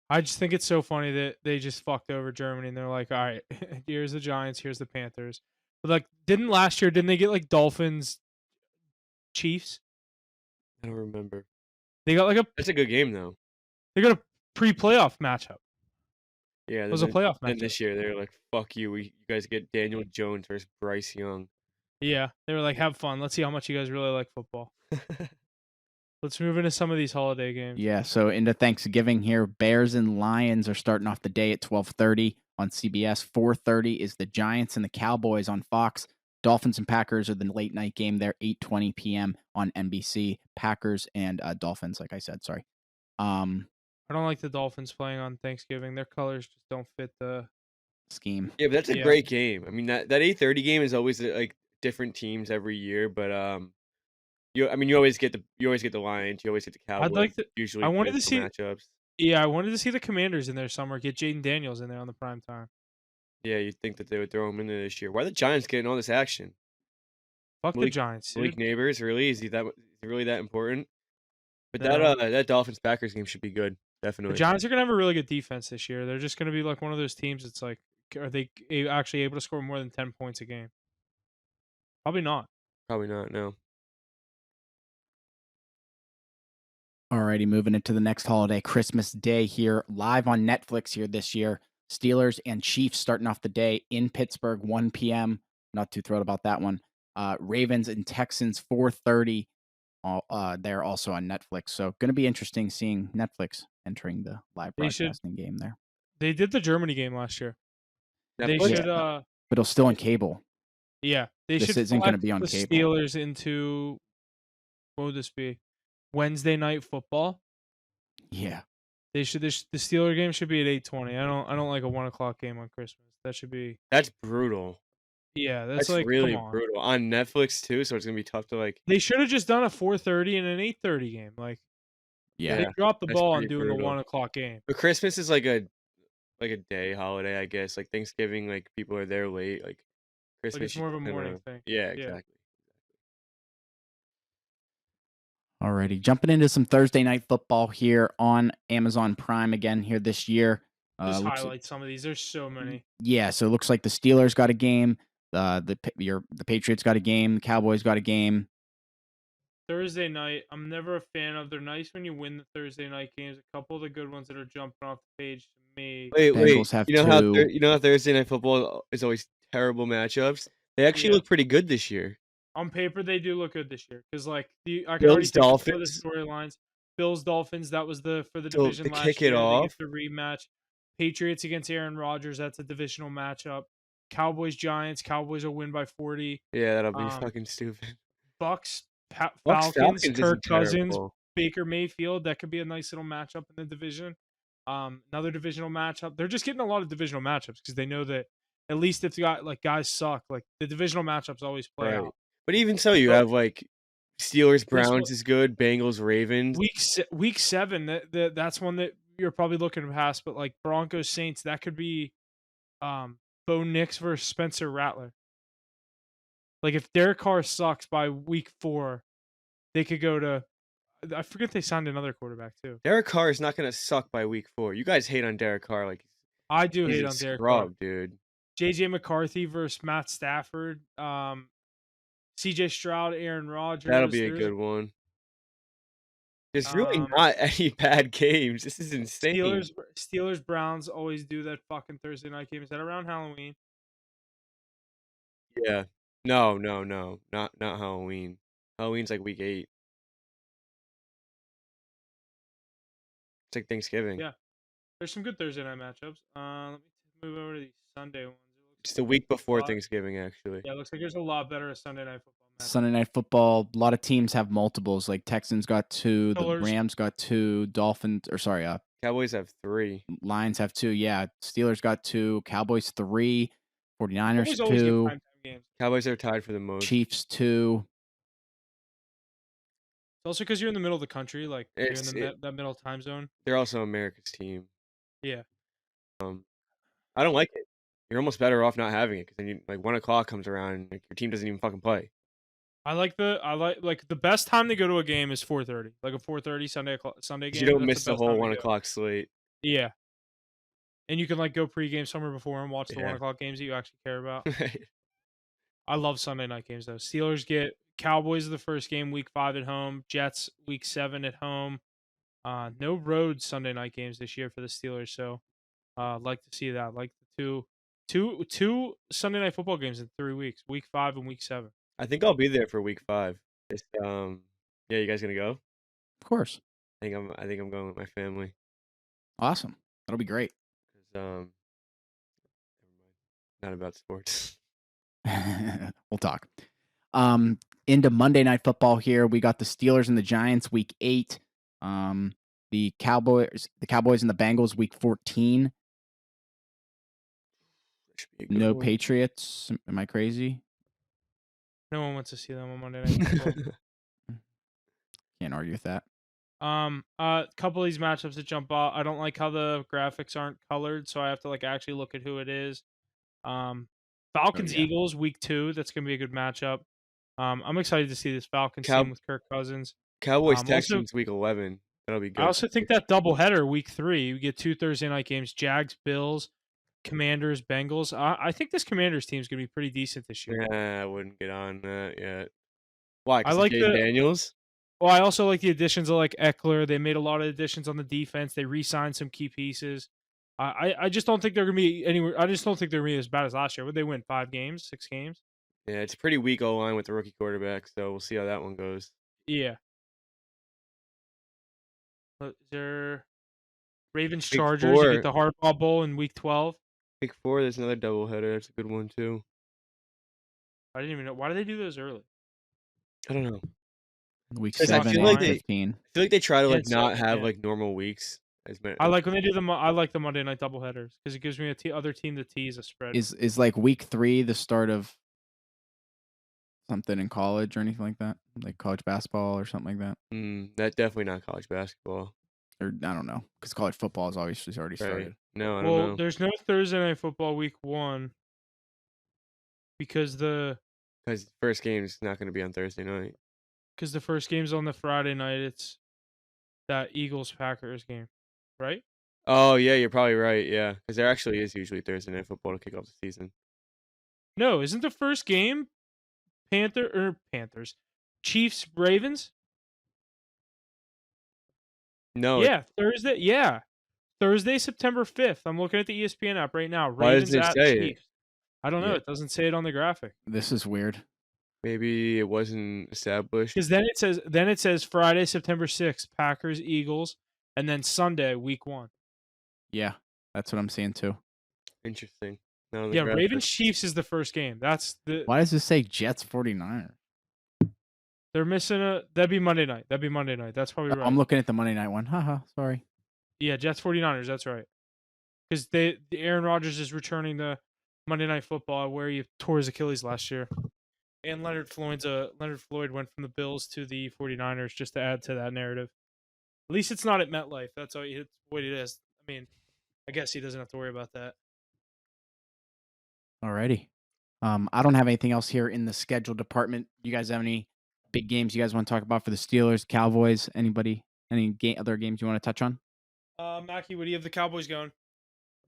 I just think it's so funny that they just fucked over Germany and they're like, all right, here's the Giants, here's the Panthers. But like, didn't they get like Dolphins, Chiefs? I don't remember. They got like That's a good game though. they got a pre-playoff matchup. Yeah, It was a playoff then matchup. this year they're like, "Fuck you, you guys get Daniel Jones versus Bryce Young." Yeah, they were like, have fun. Let's see how much you guys really like football. Let's move into some of these holiday games. Yeah, so into Thanksgiving here, Bears and Lions are starting off the day at 12:30 on CBS. 4:30 is the Giants and the Cowboys on Fox. Dolphins and Packers are the late night game there, 8:20 p.m. on NBC. Packers and Dolphins, like I said, sorry. I don't like the Dolphins playing on Thanksgiving. Their colors just don't fit the scheme. Yeah, but that's a great game. I mean, that 8:30 game is always like different teams every year, but you always get the Lions, you always get the Cowboys. I'd like to. Usually, I wanted to see matchups. Yeah, I wanted to see the Commanders in there somewhere. Get Jaden Daniels in there on the prime time. Yeah, you'd think that they would throw him in there this year. Why are the Giants getting all this action? Fuck the Giants, dude. Malik Neighbors, really? Is he really that important? But No. that Dolphins Packers game should be good, definitely. The Giants are gonna have a really good defense this year. They're just gonna be like one of those teams. It's like, are they actually able to score more than 10 points a game? Probably not. Probably not. No. Alrighty, moving into the next holiday, Christmas Day here, live on Netflix here this year. Steelers and Chiefs starting off the day in Pittsburgh, 1 p.m. Not too thrilled about that one. Ravens and Texans, 4:30. They're also on Netflix. So going to be interesting seeing Netflix entering the live broadcasting game there. They did the Germany game last year. They Netflix? should. But it'll still on cable. Yeah, This should isn't gonna flex be on the cable. Steelers into what would this be? Wednesday night football. Yeah. They should. The Steeler game should be at 8:20. I don't like a 1:00 game on Christmas. That should be. That's brutal. Yeah, that's like really come on. brutal on Netflix too. So it's gonna be tough to like. They should have just done a 4:30 and an 8:30 game. Like Yeah. they dropped the that's ball on pretty doing a brutal. 1:00 game. But Christmas is like a day holiday, I guess. Like Thanksgiving, like people are there late. Like Christmas, Like it's more of a you kinda- morning thing. Yeah, exactly. Alrighty, jumping into some Thursday night football here on Amazon Prime again here this year. Just Looks highlight some of these. There's so many. yeah, so it looks like the Steelers got a game, the Patriots got a game, the Cowboys got a game. Thursday night, I'm never a fan of. They're nice when you win the Thursday night games. A couple of the good ones that are jumping off the page to me. Wait. Bengals have You know how two. you know how Thursday night football is always terrible matchups? They actually Yeah. look pretty good this year. On paper, they do look good this year because, like, I can already Bills, think of some of the Dolphins. storylines. Bills, Dolphins, that was for the So division to last kick it year. They get off, the rematch. Patriots against Aaron Rodgers, that's a divisional matchup. Cowboys, Giants, Cowboys will win by 40. yeah, that'll be Um, fucking stupid. Bucks, Bucks Falcons, Falcons Kirk isn't Cousins, terrible. Baker Mayfield. That could be a nice little matchup in the division. Another divisional matchup. They're just getting a lot of divisional matchups because they know that at least if guys suck, like the divisional matchups always play Right. out. But even so, you So have like Steelers, this one, Browns is good, Bengals, Ravens. week 7, that's one that you're probably looking past. But like Broncos, Saints, that could be Bo Nix versus Spencer Rattler. Like if Derek Carr sucks by week 4, they could go to. I forget they signed another quarterback too. Derek Carr is not gonna suck by week 4. You guys hate on Derek Carr like I do he's hate a on Derek Carr. scrub, dude. JJ McCarthy versus Matt Stafford. CJ Stroud, Aaron Rodgers. That'll be a good one. There's really not any bad games. This is insane. Steelers, Browns always do that fucking Thursday night game. Is that around Halloween? Yeah. No. Not Halloween. Halloween's like week 8. It's like Thanksgiving. Yeah. There's some good Thursday night matchups. Let me move over to these Sunday ones. It's the week before Thanksgiving, actually. Yeah, it looks like there's a lot better Sunday night football matchups. Sunday night football, a lot of teams have multiples. Like Texans got 2, the Steelers. Rams got 2, Cowboys have 3. Lions have 2. Yeah, Steelers got 2, Cowboys 3, 49ers Cowboys always get 2, primetime games. Cowboys are tied for the most. Chiefs 2. It's also because you're in the middle of the country, like you're in It's that middle time zone. They're also America's team. Yeah. I don't like it. You're almost better off not having it because then you, like 1 o'clock comes around and like your team doesn't even fucking play. I like the best time to go to a game is 4:30, like a 4:30 Sunday 'Cause game. you don't That's miss the the best whole time to 1 go. o'clock slate. Yeah, and you can like go pregame somewhere before and watch the 1 Yeah. o'clock games that you actually care about. Right. I love Sunday night games though. Steelers get Cowboys the first game week 5 at home. Jets week 7 at home. No road Sunday night games this year for the Steelers, so like to see that. Like the two Sunday night football games in 3 weeks, week 5 and week 7. I think I'll be there for week 5. It's, yeah, you guys gonna go? Of course. I think I'm going with my family. Awesome. That'll be great. 'Cause, never mind. Not about sports. We'll talk. Into Monday night football here. We got the Steelers and the Giants week 8. The Cowboys and the Bengals week 14. Should be a good No one. Patriots. Am I crazy? No one wants to see them on Monday night football. Can't argue with that. A couple of these matchups that jump out. I don't like how the graphics aren't colored, so I have to like actually look at who it is. Falcons Eagles week 2. That's gonna be a good matchup. I'm excited to see this Falcons team with Kirk Cousins. Cowboys Texans week 11. That'll be good. I also think that doubleheader week 3. You get 2 Thursday night games: Jags, Bills, Commanders, Bengals. I think this Commanders team is gonna be pretty decent this year. Yeah, I wouldn't get on that yet. Why? I like Jaden Daniels. Well, I also like the additions of like Eckler. They made a lot of additions on the defense. They re-signed some key pieces. I just don't think they're gonna be anywhere. I just don't think they're gonna be as bad as last year. Would they win 5 games, 6 games? Yeah, it's a pretty weak O-line with the rookie quarterback, so we'll see how that one goes. Yeah. Is there Ravens Chargers? You get the Hardball Bowl in week 12. Week 4, there's another doubleheader. That's a good one too. I didn't even know. Why do they do those early? I don't know. Week I 7 feel like and they, 15. I feel like they try to like it's not have yeah. like normal weeks. I like when they do I like the Monday night doubleheaders because it gives me other team to tease a spread. Is like week 3 the start of something in college or anything like that? Like college basketball or something like that? That's definitely not college basketball. Or I don't know, because college football is obviously already started. No, I don't know. Well, there's no Thursday night football week 1 because the first game is not going to be on Thursday night. because the first game's on the Friday night. It's that Eagles-Packers game, right? Oh, yeah, you're probably right, yeah, because there actually is usually Thursday Night Football to kick off the season. No, isn't the first game Panthers, Chiefs-Ravens? No, Yeah, Thursday. Yeah, Thursday, September 5th. I'm looking at the ESPN app right now. why doesn't Ravens it at say it? Chiefs. I don't know. Yeah. It doesn't say it on the graphic. This is weird. Maybe it wasn't established. Because then it says Friday, September 6th, Packers, Eagles, and then Sunday, week 1. Yeah, that's what I'm seeing too. Interesting. Not on the Yeah, graphic. Ravens Chiefs is the first game. That's the Why does this say Jets 49ers? they're missing that'd be Monday night. That's probably right. I'm looking at the Monday night one. Haha, sorry. Yeah, Jets 49ers, that's right. Because the Aaron Rodgers is returning to Monday Night Football where he tore his Achilles last year. And Leonard Floyd went from the Bills to the 49ers just to add to that narrative. At least it's not at MetLife. That's what it is. I mean, I guess he doesn't have to worry about that. Alrighty. I don't have anything else here in the schedule department. You guys have any big games you guys want to talk about for the Steelers, Cowboys? Anybody? Any other games you want to touch on? Mackie, what do you have the Cowboys going?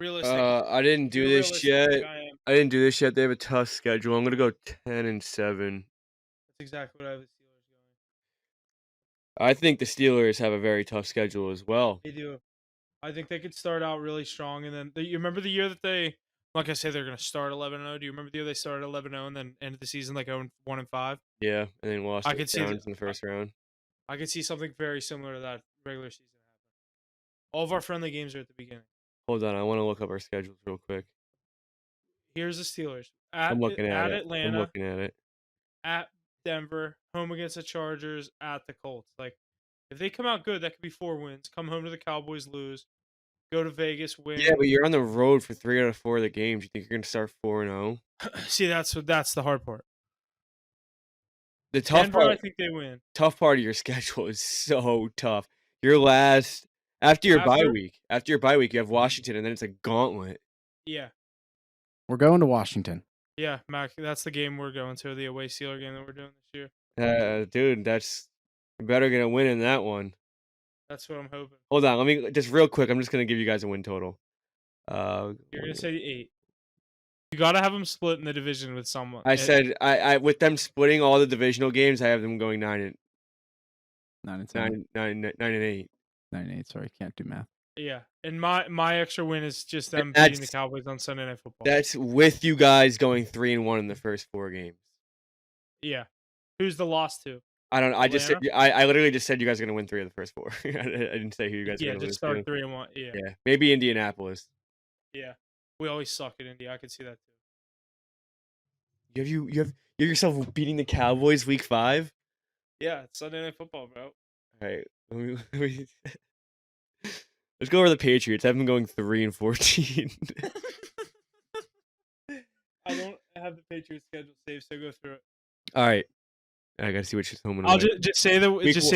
Realistic. I didn't do You're this yet. realistic, I am. I didn't do this yet. They have a tough schedule. I'm gonna go 10-7. That's exactly what I have the Steelers going. I think the Steelers have a very tough schedule as well. They do. I think they could start out really strong, and then you remember the year that they, like I said, they're going to start 11-0. Do you remember the year they started 11-0 and then ended the season like 1-5? Yeah, and then lost I to could the see Browns in the first round. I could see something very similar to that regular season happen. All of our friendly games are at the beginning. Hold on, I want to look up our schedules real quick. Here's the Steelers I'm looking at it. Atlanta, I'm looking at it. at Denver, home against the Chargers, at the Colts. Like, if they come out good, that could be 4 wins. Come home to the Cowboys, lose. Go to Vegas, win. Yeah, but you're on the road for 3 out of 4 of the games. You think you're gonna start 4-0? See, that's the hard part. The tough Denver, I part, think they win. tough part of your schedule is so tough. Your last after your bye week, you have Washington, and then it's a gauntlet. Yeah. We're going to Washington. Yeah, Mac, that's the game we're going to, the away Steeler game that we're doing this year. Dude, you better get a win in that one. That's what I'm hoping. Hold on, let me just real quick. I'm just gonna give you guys a win total. You're gonna say 8. You gotta have them split in the division with someone. I said I with them splitting all the divisional games, I have them going 9 and 7. 9 and 8. 9 and 8. Sorry, can't do math. Yeah, and my extra win is just them That's- beating the Cowboys on Sunday Night Football. That's with you guys going 3-1 in the first 4 games. Yeah. Who's the loss to? I don't know. I just said Atlanta? I literally just said you guys are gonna win 3 of the first 4. I didn't say who you guys are Yeah, gonna just lose start to. 3-1. Yeah. Yeah, maybe Indianapolis. Yeah. We always suck at Indy. I could see that You too. have yourself beating the Cowboys week 5. Yeah, it's Sunday Night Football, bro. All right, let's go over the Patriots. I have them going 3-14. I don't have the Patriots schedule saved, so go through it. All right, I gotta see which is home and I'll away. just say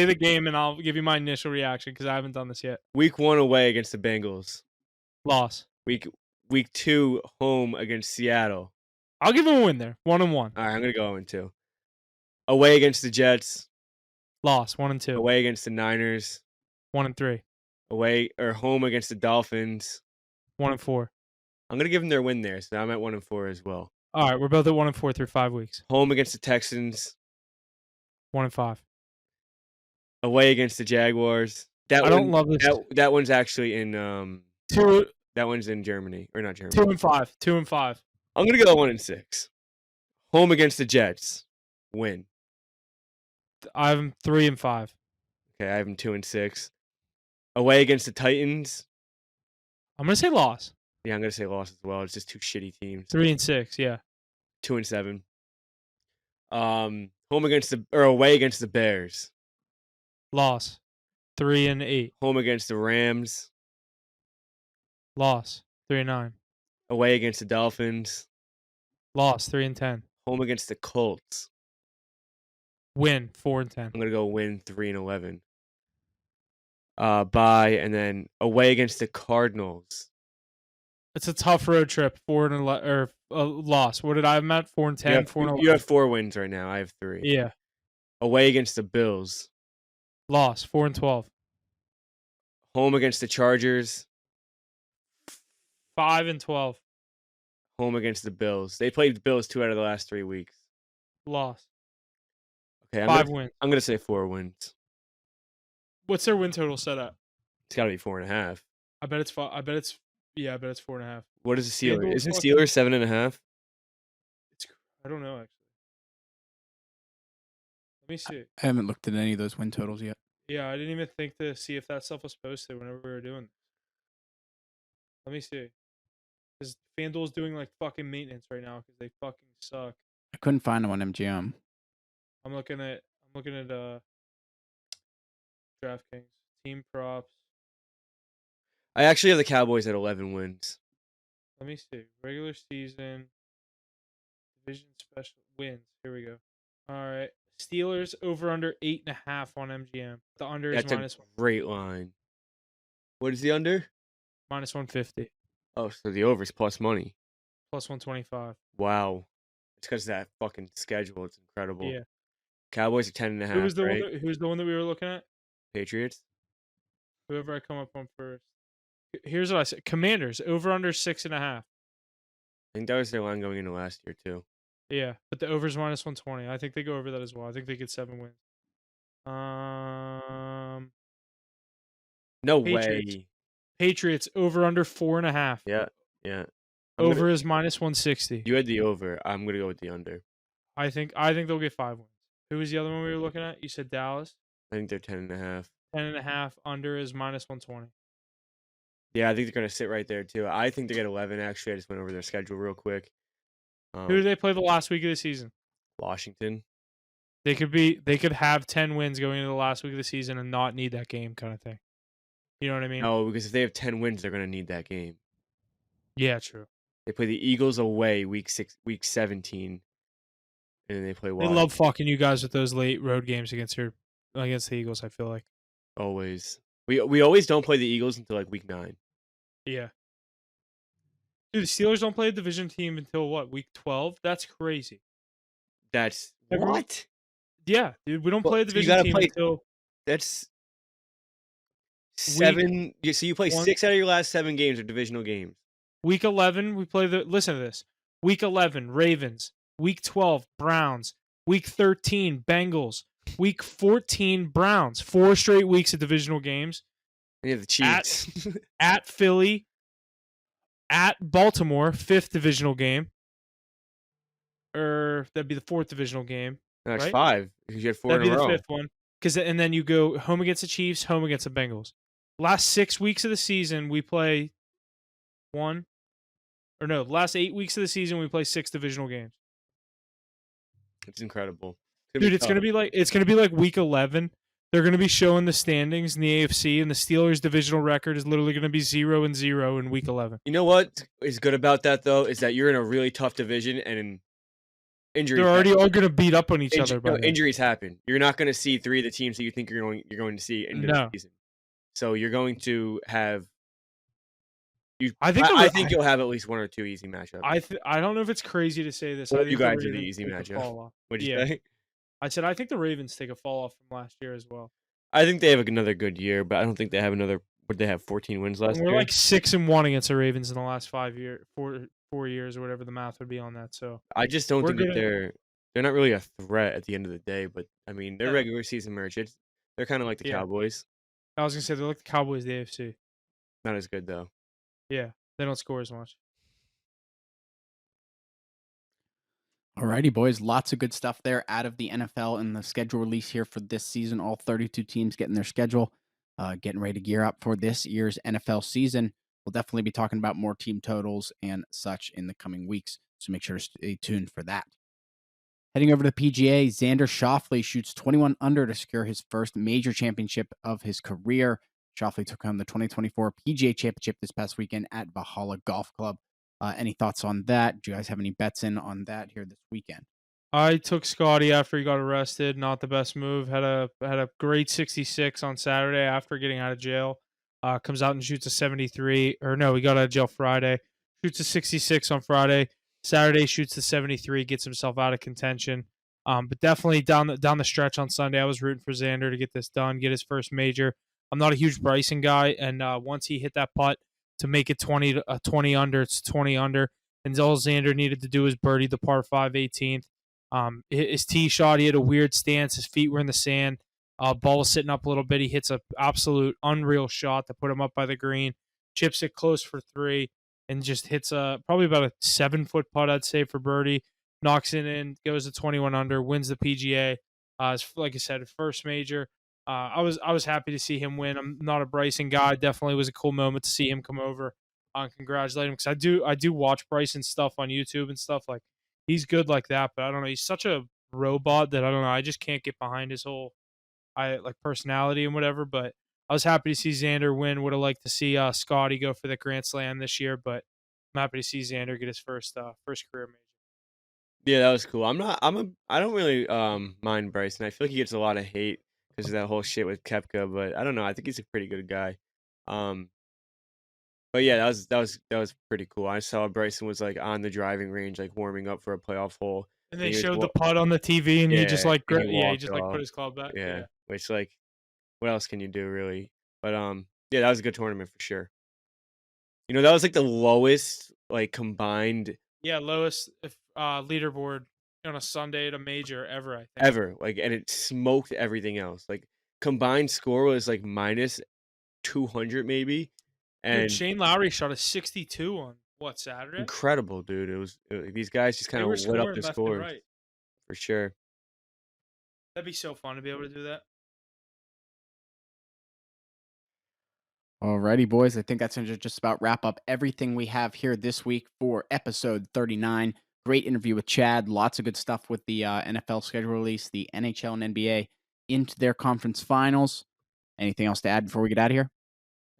the game, and I'll give you my initial reaction because I haven't done this yet. Week 1 away against the Bengals. Loss. Week 2 home against Seattle. I'll give him a win there. 1-1. All right, I'm gonna go 0-2. Away against the Jets. Loss. 1-2. Away against the Niners. 1-3. Away or home against the Dolphins. 1-4. I'm gonna give them their win there, so I'm at 1-4 as well. All right, we're both at 1-4 through 5 weeks. Home against the Texans. 1-5. Away against the Jaguars. I don't love this. That one's actually in that one's in Germany or not Germany. 2-5. 2-5. I'm gonna go 1-6. Home against the Jets. Win. I have 3-5. Okay, I have them 2-6. Away against the Titans. I'm gonna say loss. Yeah, I'm gonna say loss as well. It's just 2 shitty teams. 3-6. Yeah. 2-7. Away against the Bears. Loss. 3-8. Home against the Rams. Loss. 3-9. Away against the Dolphins. Loss. 3-10. Home against the Colts. Win. 4-10. I'm gonna go win 3-11. Bye, and then away against the Cardinals. It's a tough road trip. 4-11 or loss. What did I have at? 4-10. 4-11. You have 4 wins right now. I have 3. Yeah. Away against the Bills. Loss. 4-12. Home against the Chargers. 5-12. Home against the Bills. They played the Bills 2 out of the last 3 weeks. Loss. Okay, 5 wins. I'm gonna say 4 wins. What's their win total set at? It's got to be 4.5. I bet it's 5. I bet it's 4.5. What is the Steelers? FanDuel Isn't fucking- Steelers 7.5? I don't know actually. Let me see. I haven't looked at any of those win totals yet. Yeah, I didn't even think to see if that stuff was posted whenever we were doing this. Let me see. Because FanDuel's doing like fucking maintenance right now because they fucking suck. I couldn't find them on MGM. I'm looking at DraftKings team props. I actually have the Cowboys at 11 wins. Let me see. Regular season division special wins. Here we go. All right. Steelers over under 8.5 on MGM. The under is That's a great line. What is the under? minus 150 Oh, so the over's plus money. plus 125. Wow. It's because of that fucking schedule. It's incredible. Yeah. Cowboys are 10.5, Who was the right? who's the one that we were looking at? Patriots? Whoever I come up on first. Here's what I said. Commanders over under 6.5. I think that was their line going into last year, too. Yeah, but the over's minus 120. I think they go over that as well. I think they get 7 wins. No Patriots. way. Patriots over under 4.5. Yeah, yeah. Over is minus 160. You had the over. I'm going to go with the under. I think they'll get 5 wins. Who was the other one we were looking at? You said Dallas. I think they're 10.5. 10.5. Under is minus 120. Yeah, I think they're going to sit right there, too. I think they get 11, actually. I just went over their schedule real quick. Who do they play the last week of the season? Washington. They could have 10 wins going into the last week of the season and not need that game kind of thing. You know what I mean? No, because if they have 10 wins, they're going to need that game. Yeah, true. They play the Eagles away week 17, and then they play They Washington. love fucking you guys with those late road games against the Eagles, I feel like. Always. We always don't play the Eagles until like week 9. Yeah. Dude, the Steelers don't play a division team until what, week 12? That's crazy. That's Everyone- what? Yeah, dude, we don't Well, play a so you division gotta team play- until That's 7. So you play one- 6 out of your last 7 games are divisional games. week 11. We play listen to this. Week 11, Ravens. Week 12, Browns. Week 13, Bengals. Week 14, Browns. 4 straight weeks of divisional games. And you have the Chiefs. At Philly. At Baltimore, 5th divisional game. Or that'd be the 4th divisional game. That's right? 5 because you had 4 That'd in be a the row. 5th one. And then you go home against the Chiefs, home against the Bengals. Last 6 weeks of the season, we play last 8 weeks of the season, we play 6 divisional games. It's incredible. Dude, it's gonna be like week 11. They're gonna be showing the standings in the AFC, and the Steelers' divisional record is literally gonna be 0-0 in week 11. You know what is good about that though is that you're in a really tough division and injuries. They're already all gonna beat up on each other. By then. Injuries happen. You're not going to see 3 of the teams that you think you're going to see in the season. So you're going to have. I think you'll have at least 1 or 2 easy matchups. I don't know if it's crazy to say this. Well, I think you guys the are the Ravens easy take a matchup. fall off. What'd you Yeah. say? I said I think the Ravens take a fall off from last year as well. I think they have another good year, but I don't think they have another. Would they have 14 wins last year? We're like 6-1 against the Ravens in the last 4 years or whatever the math would be on that. So I just don't think that they're not really a threat at the end of the day. But I mean, they're regular season merchants. They're kind of like the Cowboys. I was gonna say they're like the Cowboys, of the AFC. Not as good though. Yeah, they don't score as much. Alrighty, boys. Lots of good stuff there out of the NFL and the schedule release here for this season. All 32 teams getting their schedule, getting ready to gear up for this year's NFL season. We'll definitely be talking about more team totals and such in the coming weeks, so make sure to stay tuned for that. Heading over to the PGA, Xander Schauffele shoots 21 under to secure his first major championship of his career. Schauffele took home the 2024 PGA Championship this past weekend at Valhalla Golf Club. Any thoughts on that? Do you guys have any bets in on that here this weekend? I took Scotty after he got arrested. Not the best move. Had a great 66 on Saturday after getting out of jail. Comes out and shoots a 73. Or no, he got out of jail Friday. Shoots a 66 on Friday. Saturday shoots the 73. Gets himself out of contention. But definitely down the stretch on Sunday, I was rooting for Xander to get this done, get his first major. I'm not a huge Bryson guy, and once he hit that putt to make it 20 under, it's 20 under, and all Xander needed to do was birdie the par 5 18th. His tee shot, he had a weird stance. His feet were in the sand. Ball was sitting up a little bit. He hits an absolute unreal shot to put him up by the green, chips it close for 3, and just hits probably about a 7-foot putt, I'd say, for birdie. Knocks it in, goes to 21 under, wins the PGA. Like I said, first major. I was happy to see him win. I'm not a Bryson guy. Definitely was a cool moment to see him come over and congratulate him, because I do watch Bryson stuff on YouTube and stuff. Like, he's good like that, but I don't know. He's such a robot that I don't know. I just can't get behind his whole personality and whatever. But I was happy to see Xander win. Would have liked to see Scotty go for the Grand Slam this year, but I'm happy to see Xander get his first career major. Yeah, that was cool. I don't really mind Bryson. I feel like he gets a lot of hate because of that whole shit with Kepka, but I don't know. I think he's a pretty good guy. Um, but yeah, that was pretty cool. I saw Bryson was like on the driving range, like warming up for a playoff hole. And they he was showed the putt on the TV, and he just Yeah, and he he walked just off. put his club back. Yeah, Yeah. which like, what else can you do really? But yeah, that was a good tournament for sure. That was like the lowest like combined Yeah, lowest leaderboard on a Sunday at a major ever, I think. ever, like, and it smoked everything else. Like, combined score was like minus 200 maybe, Dude, and Shane Lowry shot a 62 on Saturday? incredible, dude. These guys just They kind of were lit up scoring the left and scores right. for sure. That'd be so fun to be able to do that. Alrighty, boys. I think that's going to just about wrap up everything we have here this week for episode 39. Great interview with Chad. Lots of good stuff with the NFL schedule release, the NHL and NBA into their conference finals. Anything else to add before we get out of here?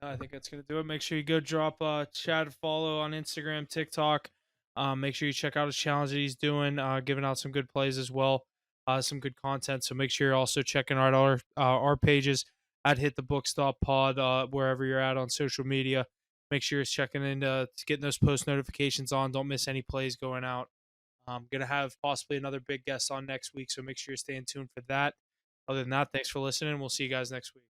I think that's going to do it. Make sure you go drop Chad a follow on Instagram, TikTok. Make sure you check out his challenge that he's doing, giving out some good plays as well, some good content. So make sure you're also checking out our pages at Hit the Book Stop Pod, wherever you're at on social media. Make sure you're checking into getting those post notifications on. Don't miss any plays going out. I'm going to have possibly another big guest on next week, so make sure you're staying tuned for that. Other than that, thanks for listening. We'll see you guys next week.